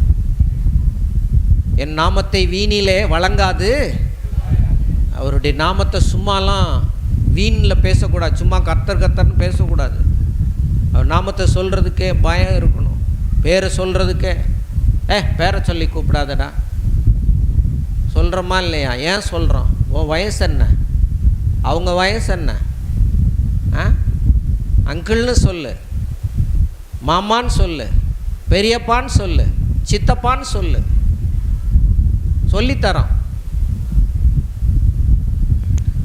என் நாமத்தை வீணிலே வழங்காது. அவருடைய நாமத்தை சும்மாலாம் வீணில் பேசக்கூடாது, சும்மா கர்த்தர்னு பேசக்கூடாது. அவர் நாமத்தை சொல்கிறதுக்கே பயம் இருக்கணும். பேரை சொல்கிறதுக்கே பேரை சொல்லி கூப்பிடாதடா. சொல்கிறோமா இல்லையா? ஏன் சொல்கிறோம்? உன் வயசு என்ன, அவங்க வயசு என்ன? அங்கிள்னு சொல்லு, மாமான்னு சொல்லு, பெரியப்பான்னு சொல்லு, சித்தப்பான்னு சொல்லு, சொல்லித்தரோம்.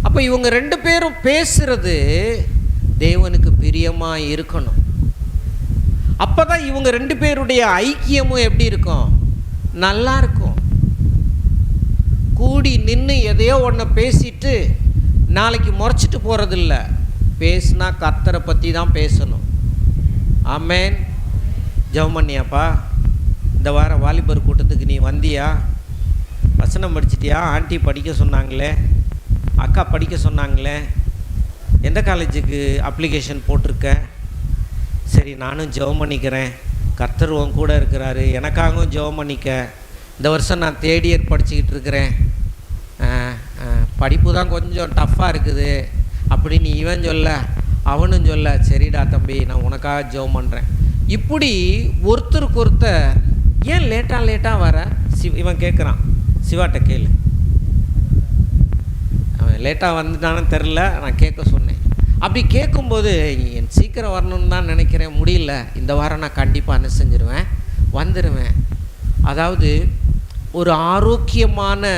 அப்போ இவங்க 2 பேரும் பேசுறது தேவனுக்கு பிரியமாக இருக்கணும். அப்போ தான் இவங்க 2 பேருடைய ஐக்கியமும் எப்படி இருக்கும், நல்லா இருக்கும். கூடி நின்று எதையோ ஒன்று பேசிட்டு நாளைக்கு முறைச்சிட்டு போகிறதில்ல. பேசுனா கர்த்தரை பற்றி தான் பேசணும். ஆமேன். ஜெபம் பண்ணியாப்பா? இந்த வாரம் வாலிபர் கூட்டத்துக்கு நீ வந்தியா? வசனம் படிச்சிட்டியா? ஆண்டி படிக்க சொன்னாங்களே, அக்கா படிக்க சொன்னாங்களே, எந்த காலேஜுக்கு அப்ளிகேஷன் போட்டிருக்க? சரி, நானும் ஜெபம் பண்ணிக்கிறேன். கர்த்தர் உன் கூட இருக்கிறாரு, எனக்காகவும் ஜெபம் பண்ணிக்க. இந்த வருஷம் நான் 3rd year படிச்சுக்கிட்டு இருக்கிறேன், படிப்பு தான் கொஞ்சம் டஃப்பாக இருக்குது அப்படின்னு இவன் சொல்ல, அவனும் சொல்ல, சரிடா தம்பி நான் உனக்காக ஜெபம் பண்ணுறேன். இப்படி ஒருத்தருக்கு ஒருத்தர். ஏன் லேட்டாக வர? இவன் கேட்குறான், சிவாட்ட கேளு. அவன் லேட்டாக வந்துட்டான்னு தெரில, நான் கேட்க சொன்னேன். அப்படி கேட்கும்போது என் சீக்கிரம் வரணும்னு தான் நினைக்கிறேன், முடியல. இந்த வாரம் நான் கண்டிப்பாக என்ன செஞ்சிருவேன், வந்துடுவேன். அதாவது ஒரு ஆரோக்கியமான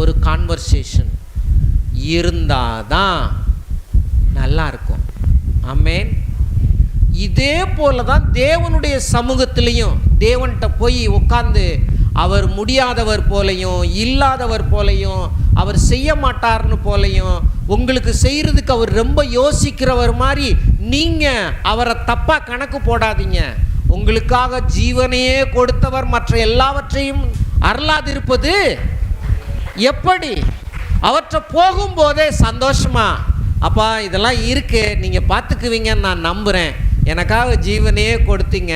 ஒரு கான்வர்சேஷன் இருந்தால் தான் நல்லா இருக்கும். ஆமேன். இதே போல தான் தேவனுடைய சமூகத்திலையும் தேவன்கிட்ட போய் உட்கார்ந்து அவர் முடியாதவர் போலையும் இல்லாதவர் போலையும் அவர் செய்ய மாட்டார்னு போலையும் உங்களுக்கு செய்கிறதுக்கு அவர் ரொம்ப யோசிக்கிறவர் மாதிரி நீங்கள் அவரை தப்பாக கணக்கு போடாதீங்க. உங்களுக்காக ஜீவனையே கொடுத்தவர் மற்ற எல்லாவற்றையும் அருளாதிருப்பது எப்படி? அவற்றை போகும்போதே சந்தோஷமா, அப்பா இதெல்லாம் இருக்கு, நீங்கள் பார்த்துக்குவீங்கன்னு நான் நம்புகிறேன், எனக்காக ஜீவனையே கொடுத்தீங்க.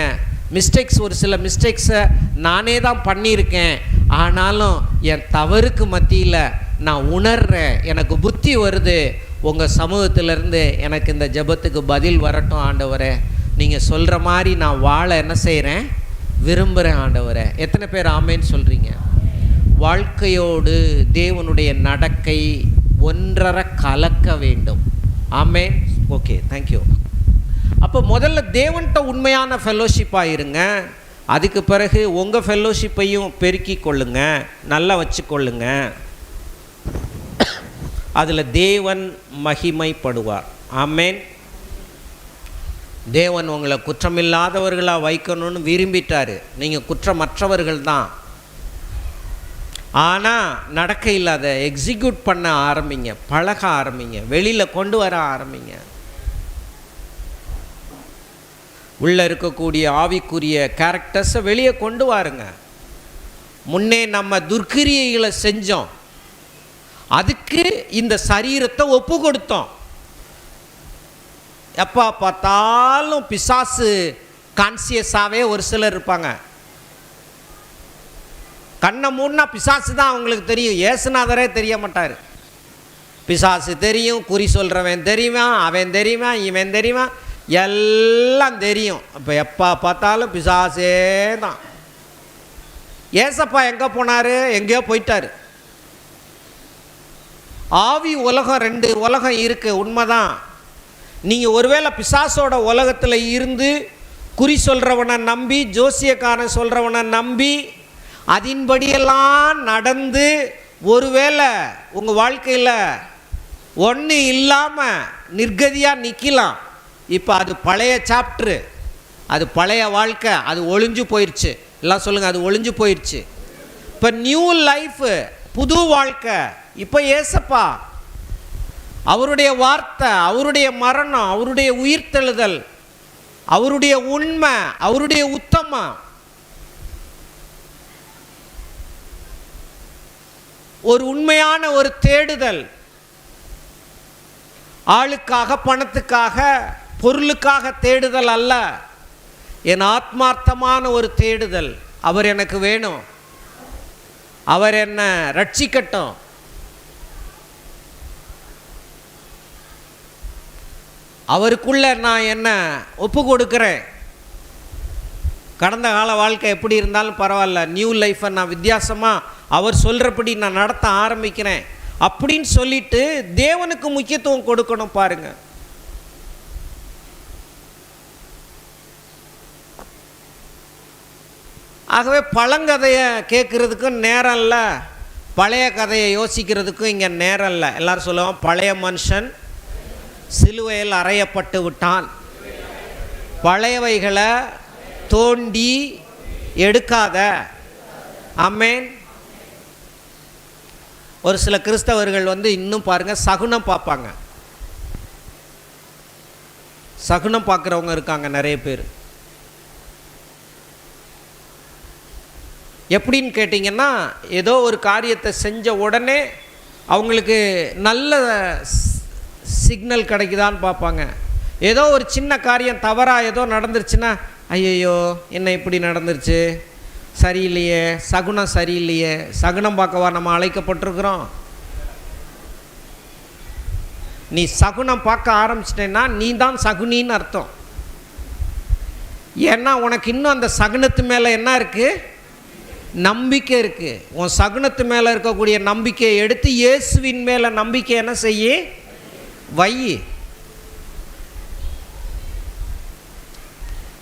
மிஸ்டேக்ஸ், ஒரு சில மிஸ்டேக்ஸை நானே தான் பண்ணியிருக்கேன். ஆனாலும் என் தவறுக்கு மத்தியில் நான் உணர்றேன், எனக்கு புத்தி வருது. உங்கள் சமூகத்திலேருந்து எனக்கு இந்த ஜெபத்துக்கு பதில் வரட்டும் ஆண்டவரே. நீங்கள் சொல்கிற மாதிரி நான் வாழ என்ன செய்கிறேன், விரும்புகிறேன் ஆண்டவரே. எத்தனை பேர் ஆமேன்னு சொல்கிறீங்க? வாழ்க்கையோடு தேவனுடைய நடக்கை ஒன்றரை கலக்க வேண்டும். ஆமேன். Okay, thank you. அப்போ முதல்ல தேவன்கிட்ட உண்மையான ஃபெல்லோஷிப்பாக இருங்க. அதுக்கு பிறகு உங்கள் ஃபெல்லோஷிப்பையும் பெருக்கி கொள்ளுங்க, நல்லா வச்சுக்கொள்ளுங்க. அதில் தேவன் மகிமைப்படுவார். ஆமேன். தேவன் உங்களை குற்றமில்லாதவர்களாக வைக்கணும்னு விரும்பிட்டார். நீங்கள் குற்றமற்றவர்கள் தான். ஆனால் நடக்க இல்லாத எக்ஸிக்யூட் பண்ண ஆரம்பிங்க, பழக ஆரம்பிங்க, வெளியில் கொண்டு வர ஆரம்பிங்க. உள்ளே இருக்கக்கூடிய ஆவிக்குரிய கேரக்டர்ஸை வெளியே கொண்டு வாருங்க. முன்னே நம்ம துர்க்கிரியைகளை செஞ்சோம், அதுக்கு இந்த சரீரத்தை ஒப்பு கொடுத்தோம். எப்போ பார்த்தாலும் பிசாசு கான்சியஸாகவே ஒரு சிலர் இருப்பாங்க. கண்ணை மூடினா பிசாசு தான் அவங்களுக்கு தெரியும், ஏசுநாதரே தெரிய மாட்டார். பிசாசு தெரியும், குறி சொல்கிறவன் தெரியுமா, அவன் தெரியுமா, இவன் தெரியுமா, எல்லாம் தெரியும். இப்போ எப்போ பார்த்தாலும் பிசாசே தான். ஏசப்பா எங்கே போனார்? எங்கேயோ போயிட்டார். ஆவி உலகம், 2 உலகம் இருக்குது, உண்மைதான். நீங்கள் ஒருவேளை பிசாசோட உலகத்தில் இருந்து குறி சொல்கிறவனை நம்பி, ஜோசியக்காரன் சொல்கிறவனை நம்பி, அதன்படியெல்லாம் நடந்து ஒருவேளை உங்கள் வாழ்க்கையில் ஒன்றும் இல்லாமல் நிர்கதியாக நிற்கலாம். இப்போ அது பழைய சாப்ட்ரு, அது பழைய வாழ்க்கை, அது ஒழிஞ்சு போயிடுச்சு. எல்லாம் சொல்லுங்கள், அது ஒழிஞ்சு போயிடுச்சு. இப்போ நியூ லைஃபு, புது வாழ்க்கை. இப்போ ஏசப்பா அவருடைய வார்த்தை, அவருடைய மரணம், அவருடைய உயிர்த்தெழுதல், அவருடைய உண்மை, அவருடைய உத்தமம், ஒரு உண்மையான ஒரு தேடுதல், ஆளுக்காக, பணத்துக்காக, பொருளுக்காக தேடுதல் அல்ல, என் ஆத்மார்த்தமான ஒரு தேடுதல். அவர் எனக்கு வேணும், அவர் என்ன ரட்சிக்கட்டும். அவருக்குள்ள நான் என்ன ஒப்பு கொடுக்குறேன். கடந்த கால வாழ்க்கை எப்படி இருந்தாலும் பரவாயில்ல, நியூ லைஃப்பை நான் வித்தியாசமாக அவர் சொல்கிறபடி நான் நடத்த ஆரம்பிக்கிறேன் அப்படின்னு சொல்லிட்டு தேவனுக்கு முக்கியத்துவம் கொடுக்கணும். பாருங்க, ஆகவே பழங்கதையை கேட்குறதுக்கும் நேரம் இல்லை, பழைய கதையை யோசிக்கிறதுக்கும் இங்கே நேரம் இல்லை. எல்லோரும் சொல்லுவோம், பழைய மனுஷன் சிலுவையில் அறையப்பட்டு விட்டான், பழையவைகளை தோண்டி எடுக்காத. ஆமேன். ஒரு சில கிறிஸ்தவர்கள் இன்னும் பாருங்கள், சகுனம் பார்ப்பாங்க. சகுனம் பார்க்குறவங்க இருக்காங்க நிறைய பேர். எப்படின்னு கேட்டிங்கன்னா, ஏதோ ஒரு காரியத்தை செஞ்ச உடனே அவங்களுக்கு நல்ல சிக்னல் கிடைக்குதான்னு பார்ப்பாங்க. ஏதோ ஒரு சின்ன காரியம் தவறாக ஏதோ நடந்துருச்சுன்னா, ஐயையோ என்ன இப்படி நடந்துருச்சு, சரியில்லையே, சகுனம் சரியில்லையே. சகுனம் பார்க்கவா நம்ம அழைக்கப்பட்டிருக்கிறோம்? நீ சகுனம் பார்க்க ஆரம்பிச்சிட்டேன்னா நீ தான் சகுனின்னு அர்த்தம். ஏன்னா உனக்கு இன்னும் அந்த சகுனத்து மேலே என்ன இருக்குது? நம்பிக்கை இருக்குது. உன் சகுனத்து மேலே இருக்கக்கூடிய நம்பிக்கையை எடுத்து இயேசுவின் மேலே நம்பிக்கை என்ன செய்ய வை.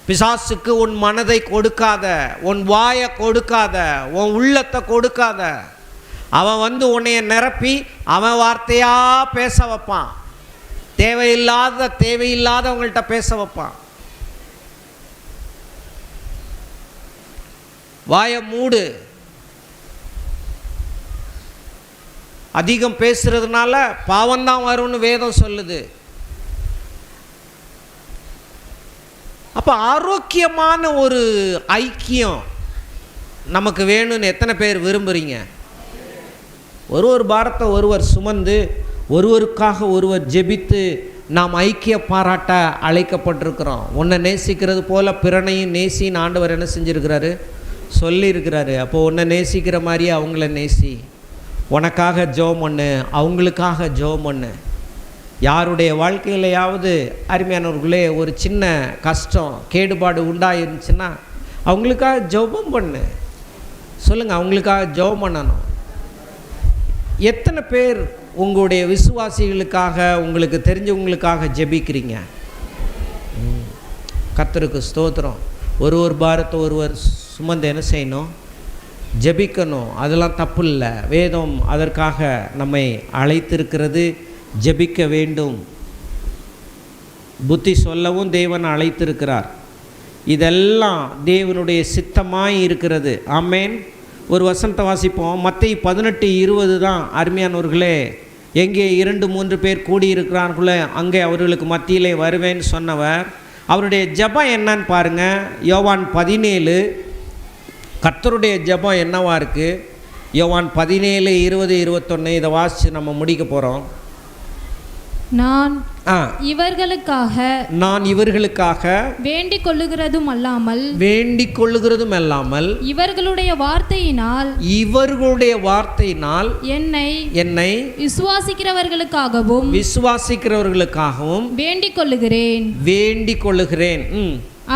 பிசாசுக்கு உன் மனதை கொடுக்காத, உன் வாயை கொடுக்காத, உன் உள்ளத்தை கொடுக்காத. அவன் உன்னைய நிரப்பி அவன் வார்த்தையாக பேச வைப்பான். தேவையில்லாதவங்கள்ட்ட பேச வைப்பான். வாயை மூடு. அதிகம் பேசுறதுனால பாவம்தான் வரும்னு வேதம் சொல்லுது. அப்போ ஆரோக்கியமான ஒரு ஐக்கியம் நமக்கு வேணும்னு எத்தனை பேர் விரும்புகிறீங்க? ஒரு பாரத்தை ஒருவர் சுமந்து, ஒருவருக்காக ஒருவர் ஜெபித்து, நாம் ஐக்கிய பாராட்ட அழைக்கப்பட்டிருக்கிறோம். உன்னை நேசிக்கிறது போல பிறனையும் நேசின்னு ஆண்டவர் என்ன செஞ்சுருக்கிறாரு, சொல்லியிருக்கிறாரு. அப்போது உன்னை நேசிக்கிற மாதிரியே அவங்கள நேசி. உனக்காக ஜெபம் பண்ணு, அவங்களுக்காக ஜெபம் பண்ணு. யாருடைய வாழ்க்கையிலையாவது அருமையானவர்களே ஒரு சின்ன கஷ்டம் கேடுபாடு உண்டாயிருந்துச்சுன்னா அவங்களுக்காக ஜெபம் பண்ணு. சொல்லுங்கள், அவங்களுக்காக ஜெபம் பண்ணணும். எத்தனை பேர் உங்களுடைய விசுவாசிகளுக்காக உங்களுக்கு தெரிஞ்சவங்களுக்காக ஜெபிக்கிறீங்க? கர்த்தருக்கு ஸ்தோத்திரம். ஒரு பாரத்தை ஒருவர் சுமந்து என்ன செய்யணும், ஜெபிக்கணும். அதெல்லாம் தப்பு இல்லை. வேதம் அதற்காக நம்மை அழைத்திருக்கிறது. ஜெபிக்க வேண்டும். புத்தி சொல்லவும் தேவன் அழைத்திருக்கிறார். இதெல்லாம் தேவனுடைய சித்தமாய் இருக்கிறது. ஆமேன். ஒரு வசனத்தை வாசிப்போம். மத்தேயு 18:20 தான் அருமையானவர்களே. எங்கே 2-3 பேர் கூடியிருக்கிறார்களோ அங்கே அவர்களுக்கு மத்தியிலே வருவேன்னு சொன்னவர். அவருடைய ஜெபம் என்னன்னு பாருங்கள். யோவான் 17 கர்த்தருடைய ஜெபம் என்னவா இருக்குது? யோவான் 17, 20, 21 இதை வாசித்து நம்ம முடிக்க போகிறோம். நான் இவர்களுக்காக வேண்டிக் கொள்ளுகிறதும் அல்லாமல் இவர்களுடைய வார்த்தையினால் என்னை விசுவாசிக்கிறவர்களுக்காகவும் வேண்டிக் கொள்ளுகிறேன்.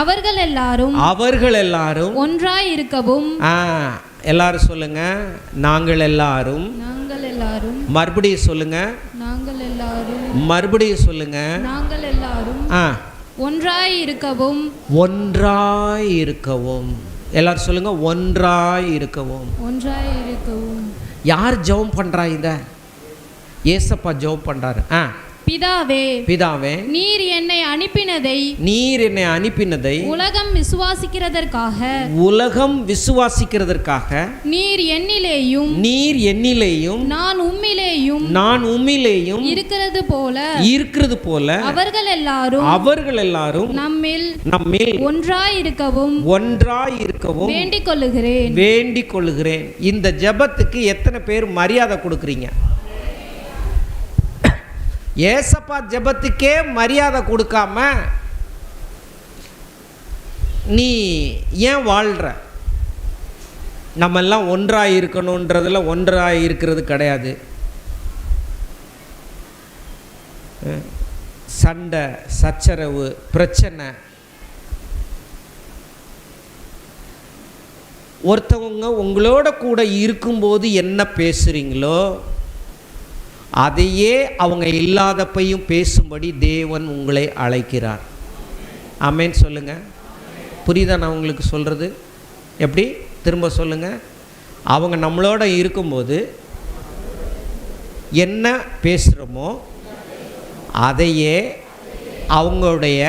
அவர்கள் எல்லாரும் ஒன்றாய் இருக்கவும். எல்லாரும் சொல்லுங்க, நாங்கள் எல்லாரும். மறுபடியும் சொல்லுங்க, மறுபடியும் சொல்லுங்க, நாங்கள் எல்லாரும் ஒன்றாய் இருக்கவும். எல்லாரும் சொல்லுங்க, ஒன்றாய் இருக்கவும். யார் ஜெபம் பண்றா? இத ஏசப்பா ஜெபம் பண்றாரு. பிதாவே, நீர் என்னை அனுப்பினதை உலகம் விசுவாசிக்கிறதற்காக நீர் என்னிலேயும் நான் உம்மிலேயும் இருக்கிறது போல அவர்கள் எல்லாரும் நம்மில் ஒன்றாய் இருக்கவும் வேண்டிக் கொள்ளுகிறேன். இந்த ஜெபத்துக்கு எத்தனை பேர் மரியாதை கொடுக்குறீங்க? ஏசப்பா ஜெபத்துக்கே மரியாதை கொடுக்காம நீ ஏன் வாழ்கிற? நம்ம எல்லாம் ஒன்றாக இருக்கணுன்றதில் ஒன்றாக இருக்கிறது கிடையாது. சண்டை, சச்சரவு, பிரச்சனை. ஒருத்தவங்க உங்களோட கூட இருக்கும்போது என்ன பேசுகிறீங்களோ அதையே அவங்க இல்லாதப்பையும் பேசும்படி தேவன் உங்களை அழைக்கிறார். ஆமேன் சொல்லுங்க. புரியுதா நான் உங்களுக்கு சொல்கிறது? எப்படி? திரும்ப சொல்லுங்க. அவங்க நம்மளோட இருக்கும்போது என்ன பேசுகிறோமோ அதையே அவங்களுடைய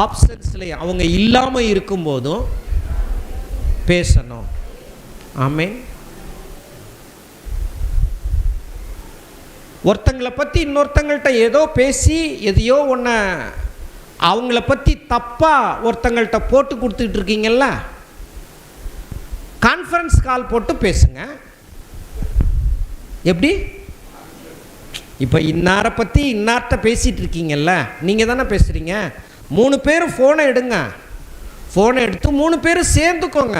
ஆப்ஷன்ஸில் அவங்க இல்லாமல் இருக்கும்போதும் பேசணும். ஆமேன். ஒருத்தங்களை பற்றி இன்னொருத்தங்கள்ட்ட ஏதோ பேசி எதையோ ஒன்று அவங்கள பற்றி தப்பாக ஒருத்தங்கள்ட்ட போட்டு கொடுத்துட்டு இருக்கீங்கல்ல, கான்ஃபரன்ஸ் கால் போட்டு பேசுங்க. எப்படி? இப்போ இன்னாரை பற்றி இன்னார்ட்ட பேசிகிட்டு இருக்கீங்கல்ல, நீங்கள் தானே பேசுகிறீங்க. 3 பேரும் ஃபோனை எடுங்க. ஃபோனை எடுத்து 3 பேரும் சேர்ந்துக்கோங்க.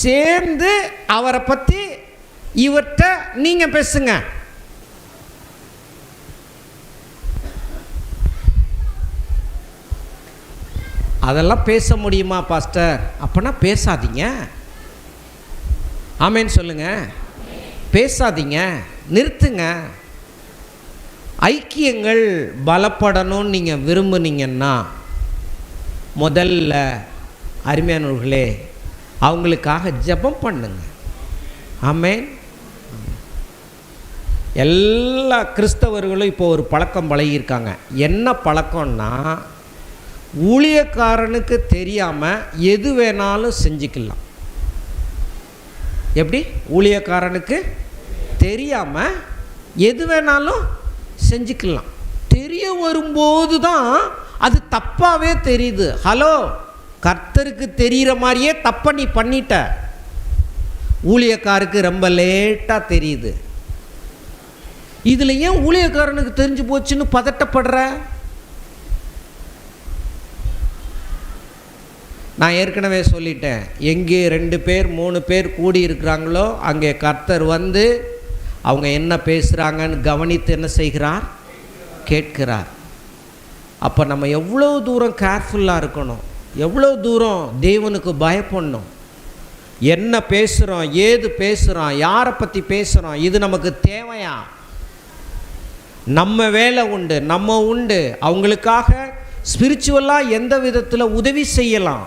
சேர்ந்து அவரை பற்றி இவர்கிட்ட நீங்கள் பேசுங்க. அதெல்லாம் பேச முடியுமா பாஸ்டர்? அப்போனா பேசாதீங்க. ஆமேன்னு சொல்லுங்க. பேசாதீங்க, நிறுத்துங்க. ஐக்கியங்கள் பலப்படணும்னு நீங்கள் விரும்புனீங்கன்னா முதல்ல அருமையானவர்களே அவங்களுக்காக ஜெபம் பண்ணுங்க. ஆமேன். எல்லா கிறிஸ்தவர்களும் இப்போ ஒரு பழக்கம் பழகியிருக்காங்க. என்ன பழக்கம்னா, ஊழியக்காரனுக்கு தெரியாமல் எது வேணாலும் செஞ்சுக்கலாம். எப்படி? ஊழியக்காரனுக்கு தெரியாமல் எது வேணாலும் செஞ்சுக்கலாம். தெரிய வரும்போது தான் அது தப்பாகவே தெரியுது. ஹலோ, கர்த்தருக்கு தெரிகிற மாதிரியே தப்பை நீ பண்ணிட்ட. ஊழியக்காருக்கு ரொம்ப லேட்டாக தெரியுது. இதில் ஏன் ஊழியக்காரனுக்கு தெரிஞ்சு போச்சுன்னு பதட்டப்படுற? நான் ஏற்கனவே சொல்லிட்டேன், எங்கே 2 பேர் 3 பேர் கூடி இருக்கிறாங்களோ அங்கே கர்த்தர் வந்து அவங்க என்ன பேசுகிறாங்கன்னு கவனித்து என்ன செய்கிறார்? கேட்கிறார். அப்போ நம்ம எவ்வளோ தூரம் கேர்ஃபுல்லாக இருக்கணும், எவ்வளோ தூரம் தேவனுக்கு பயப்படணும். என்ன பேசுகிறோம், ஏது பேசுகிறோம், யாரை பற்றி பேசுகிறோம், இது நமக்கு தேவையா? நம்ம வேலை உண்டு, நம்ம உண்டு. அவங்களுக்காக ஸ்பிரிச்சுவலாக எந்த விதத்தில் உதவி செய்யலாம்.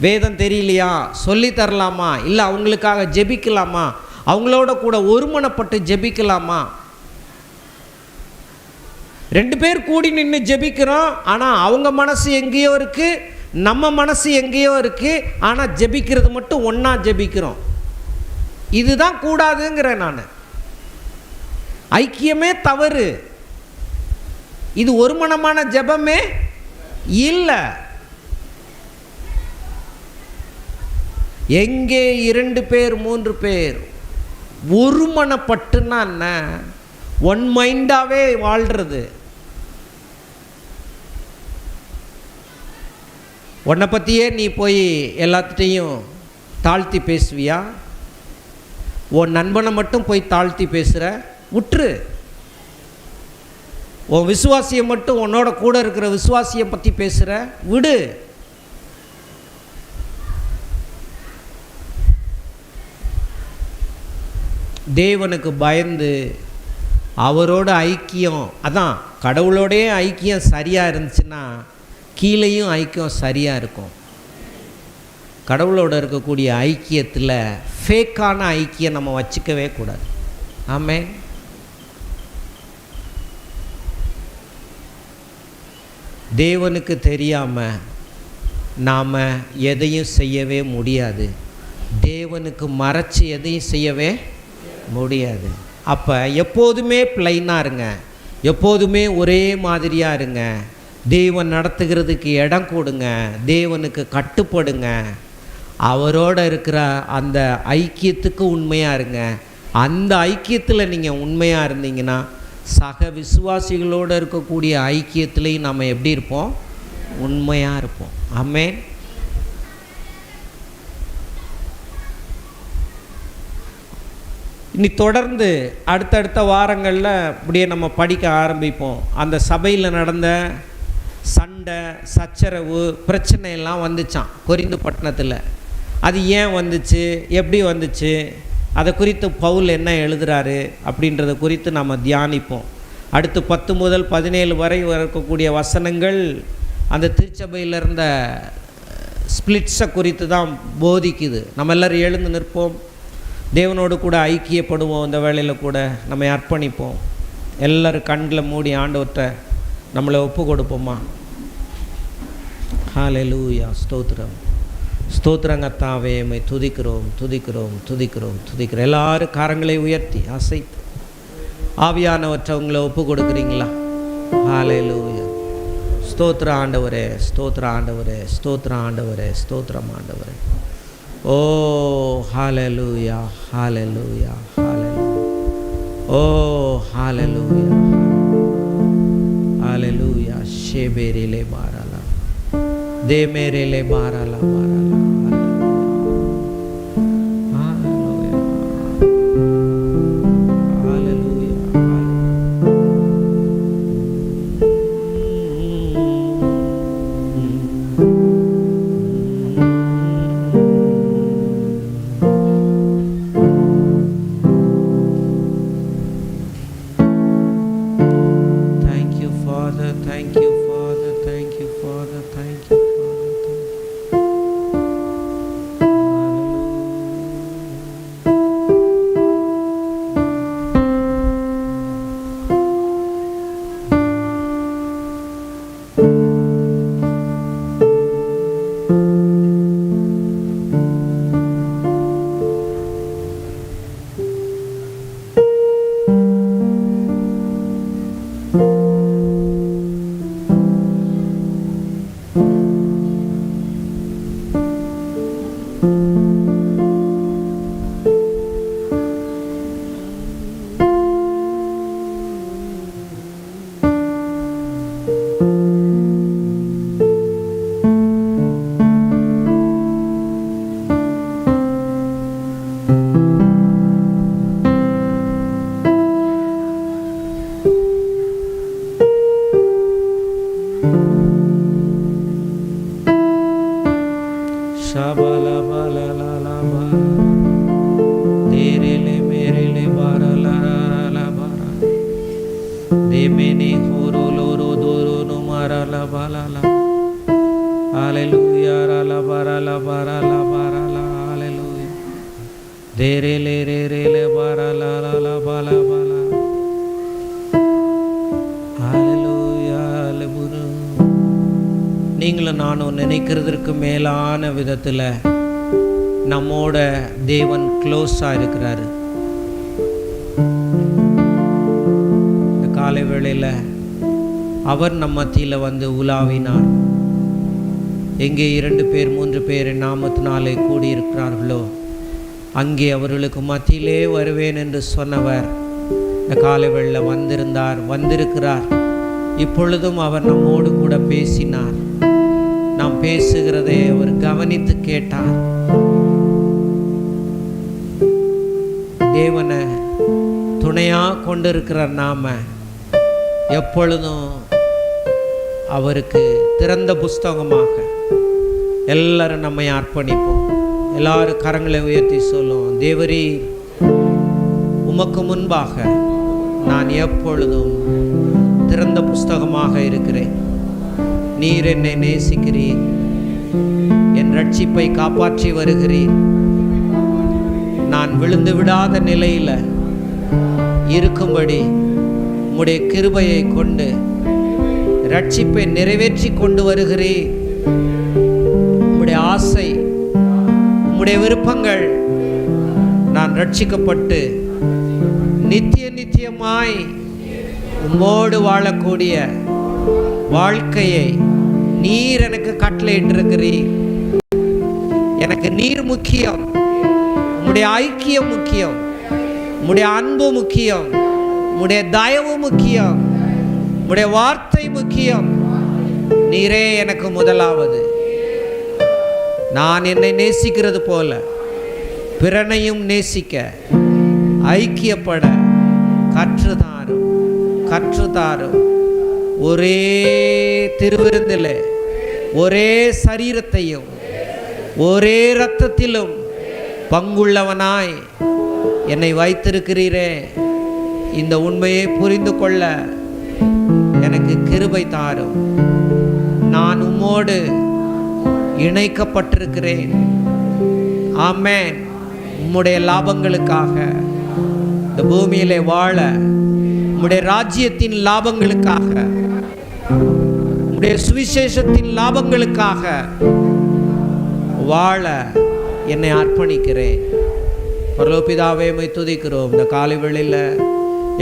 வேதம் தெரியலையா, சொல்லி தரலாமா, இல்லை அவங்களுக்காக ஜெபிக்கலாமா, அவங்களோட கூட ஒருமனப்பட்டு ஜெபிக்கலாமா? 2 பேர் கூடி நின்று ஜெபிக்கிறோம், ஆனால் அவங்க மனசு எங்கேயோ இருக்குது, நம்ம மனசு எங்கேயோ இருக்குது. ஆனால் ஜெபிக்கிறது மட்டும் ஒன்றா ஜெபிக்கிறோம். இதுதான் கூடாதுங்கிறேன் நான். ஐக்கியமே தவறு. இது ஒருமனமான ஜெபமே இல்லை. எங்கே 2 பேர் 3 பேர் ஒருமனப்பட்டுன்னா என்ன? ஒன் மைண்டாகவே வாழ்கிறது. உன்னை பற்றியே நீ போய் எல்லாத்துட்டையும் தாழ்த்தி பேசுவியா? உன் நண்பனை மட்டும் போய் தாழ்த்தி பேசுகிற? விட்டுரு. உன் விசுவாசியை மட்டும், உன்னோட கூட இருக்கிற விசுவாசியை பற்றி பேசுகிற? விடு. தேவனுக்கு பயந்து அவரோட ஐக்கியம், அதான் கடவுளோடைய ஐக்கியம் சரியாக இருந்துச்சுன்னா கீழேயும் ஐக்கியம் சரியாக இருக்கும். கடவுளோட இருக்கக்கூடிய ஐக்கியத்தில் ஃபேக்கான ஐக்கியம் நம்ம வச்சுக்கவே கூடாது. ஆமென். தேவனுக்கு தெரியாமல் நாம் எதையும் செய்யவே முடியாது. தேவனுக்கு மறைச்சி எதையும் செய்யவே முடியாது. அப்போ எப்போதுமே பிளைனாக இருங்க, எப்போதுமே ஒரே மாதிரியாக இருங்க. தேவன் நடத்துகிறதுக்கு இடம் கொடுங்க, தேவனுக்கு கட்டுப்படுங்க. அவரோட இருக்கிற அந்த ஐக்கியத்துக்கு உண்மையாக இருங்க. அந்த ஐக்கியத்தில் நீங்கள் உண்மையாக இருந்தீங்கன்னா சக விசுவாசிகளோடு இருக்கக்கூடிய ஐக்கியத்துலேயும் நம்ம எப்படி இருப்போம்? உண்மையாக இருப்போம். ஆமென். இனி தொடர்ந்து அடுத்தடுத்த வாரங்களில் இப்படியே நம்ம படிக்க ஆரம்பிப்போம். அந்த சபையில் நடந்த சண்டை, சச்சரவு, பிரச்சனையெல்லாம் வந்துச்சான் கொரிந்து பட்டணத்தில். அது ஏன் வந்துச்சு, எப்படி வந்துச்சு, அதை குறித்து பவுல் என்ன எழுதுகிறாரு அப்படின்றத குறித்து நம்ம தியானிப்போம். அடுத்து 10 முதல் 17 வரை இருக்கக்கூடிய வசனங்கள் அந்த திருச்சபையில் இருந்த ஸ்பிளிட்ஸை குறித்து தான் போதிக்குது. நம்ம எல்லோரும் எழுந்து நிற்போம், தேவனோடு கூட ஐக்கியப்படுவோம். இந்த வேளையில் கூட நம்ம அர்ப்பணிப்போம். எல்லோரும் கண்ணில் மூடி ஆண்டவர்கிட்ட நம்மளை ஒப்பு கொடுப்போமா? ஹல்லேலூயா. ஸ்தோத்திரம், ஸ்தோத்திரங்க தாவே, உம்மை துதிக்கிறோம் துதிக்கிறோம் துதிக்கிறோம் துதிக்கிறோம். எல்லாரும் கரங்களை உயர்த்தி அசைத்து ஆவியானவற்றை உங்களை ஒப்பு கொடுக்குறீங்களா? ஹல்லேலூயா. ஸ்தோத்திர ஆண்டவரே, ஸ்தோத்திர ஆண்டவரே, ஸ்தோத்திர ஆண்டவரே, ஸ்தோத்திரம் ஆண்டவரே. ஓ ஹல்லேலூயா, ஹல்லேலூயா, ஹல்லேலூயா. ஓ ஹல்லேலூயா, ஹல்லேலூயா. ஷேபேரிலே மாரலா, दे मेरे ले मारला मारला. ரபல பல லலபா தேரேலே மேரேலே பரலல பர தேமேனே ஹோரோலோரோ தோரோனு மரல பலல ஹalleluya ரல பரல பரல பரல ஹalleluya தேரேலே ரேரேலே பரல லல பல பல ஹalleluya ஹalleluya. நீங்களும் நானும் நினைக்கிறதற்கு மேலான விதத்தில் நம்மோட தேவன் க்ளோஸாக இருக்கிறாரு. இந்த காலை வேளையில் அவர் நம்ம மத்தியில் வந்து உலாவினார். எங்கே 2 பேர் 3 பேர் நாமத்தினாலே கூடியிருக்கிறார்களோ அங்கே அவர்களுக்கு மத்தியிலே வருவேன் என்று சொன்னவர் இந்த காலை வேளையில் வந்திருக்கிறார். இப்பொழுதும் அவர் நம்மோடு கூட பேசினார். நாம் பேசுகிறதை அவர் கவனித்து கேட்டார். தேவனை துணையாக கொண்டிருக்கிற நாம எப்பொழுதும் அவருக்கு திறந்த புஸ்தகமாக எல்லாரும் நம்மை அர்ப்பணிப்போம். எல்லாரும் கரங்களை உயர்த்தி சொல்லுவோம், தேவரீ உமக்கு முன்பாக நான் எப்பொழுதும் திறந்த புஸ்தகமாக இருக்கிறேன். நீர் என்னை நேசிக்கிறீர், என் ரட்சிப்பை காப்பாற்றி வருகிறீர். நான் விழுந்து விடாத நிலையில் இருக்கும்படி உம்முடைய கிருபையை கொண்டு ரட்சிப்பை நிறைவேற்றி கொண்டு வருகிறீர். உம்முடைய ஆசை, உம்முடைய விருப்பங்கள் நான் ரட்சிக்கப்பட்டு நித்தியமாய் உம்மோடு வாழக்கூடிய வாழ்க்கையை நீர் எனக்கு கட்டளையிட்டிருக்கிறீர். எனக்கு நீர் முக்கியம், உம்முடைய ஐக்கியம் முக்கியம், உம்முடைய அன்பு முக்கியம், உம்முடைய தயவு முக்கியம், உம்முடைய வார்த்தை முக்கியம். நீரே எனக்கு முதலாவது. நான் என்னை நேசிக்கிறது போல பிறனையும் நேசிக்க ஐக்கியப்பட கற்றுதாரும். ஒரே திருவிருந்தில் ஒரே சரீரத்தையும் ஒரே இரத்தத்திலும் பங்குள்ளவனாய் என்னை வைத்திருக்கிறீரே. இந்த உண்மையை புரிந்து கொள்ள எனக்கு கிருபை தாரும். நான் உம்மோடு இணைக்கப்பட்டிருக்கிறேன். ஆமென். உம்முடைய லாபங்களுக்காக இந்த பூமியிலே வாழ, உம்முடைய ராஜ்யத்தின் லாபங்களுக்காக, உம்முடைய சுவிசேஷத்தின் லாபங்களுக்காக வாழ என்னை அர்ப்பணிக்கிறேன். பரலோபிதாவே உம்மை துதிக்கிறோம். இந்த காலை வேளையில்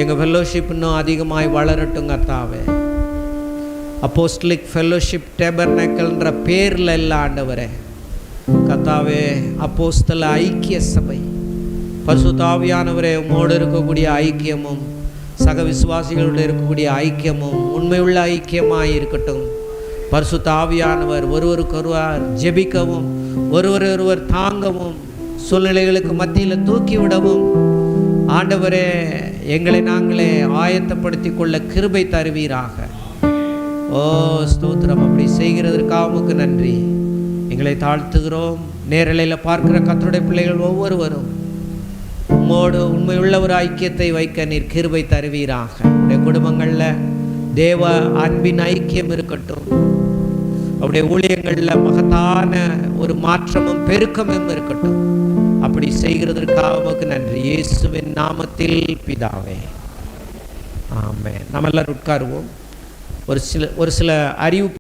எங்கள் ஃபெல்லோஷிப் இன்னும் அதிகமாய் வளரட்டும் கர்த்தாவே. அப்போஸ்டலிக் ஃபெல்லோஷிப் டேபர்னக்கல்ன்ற பேரில் இல்லை ஆண்டவரே கர்த்தாவே. அப்போஸ்தல ஐக்கிய சபை, பரிசுத்த ஆவியானவரே உம்மோடு இருக்கக்கூடிய ஐக்கியமும் சக விசுவாசிகளோடு இருக்கக்கூடிய ஐக்கியமும் உண்மையுள்ள ஐக்கியமாக இருக்கட்டும். பரிசுத்த ஆவியானவர் ஒருவருக்கொருவர் ஜெபிக்கவும், ஒருவர் தாங்கவும், சூழ்நிலைகளுக்கு மத்தியில் தூக்கிவிடவும் ஆண்டவரே எங்களை நாங்களே ஆயத்தப்படுத்தி கொள்ள கிருபை தருவீராக. ஓ ஸ்தோத்திரம். அப்படி செய்கிறதற்காக உமக்கு நன்றி. எங்களை தாழ்த்துகிறோம். நேரலையில் பார்க்கிற கர்த்தருடைய பிள்ளைகள் ஒவ்வொருவரும் உம்மோடு உண்மையுள்ள ஒரு ஐக்கியத்தை வைக்க நீர் கிருபை தருவீராக. உடைய குடும்பங்களில் தேவ அன்பின் ஐக்கியம் இருக்கட்டும். அவருடைய ஊழியங்களில் மகத்தான ஒரு மாற்றமும் பெருக்கமும் இருக்கட்டும். அப்படி செய்கிறதற்காக உமக்கு நன்றி. இயேசுவின் நாமத்தில் பிதாவே, ஆமென். நம்ம எல்லாரும் உட்காருவோம். ஒரு சில அறிவு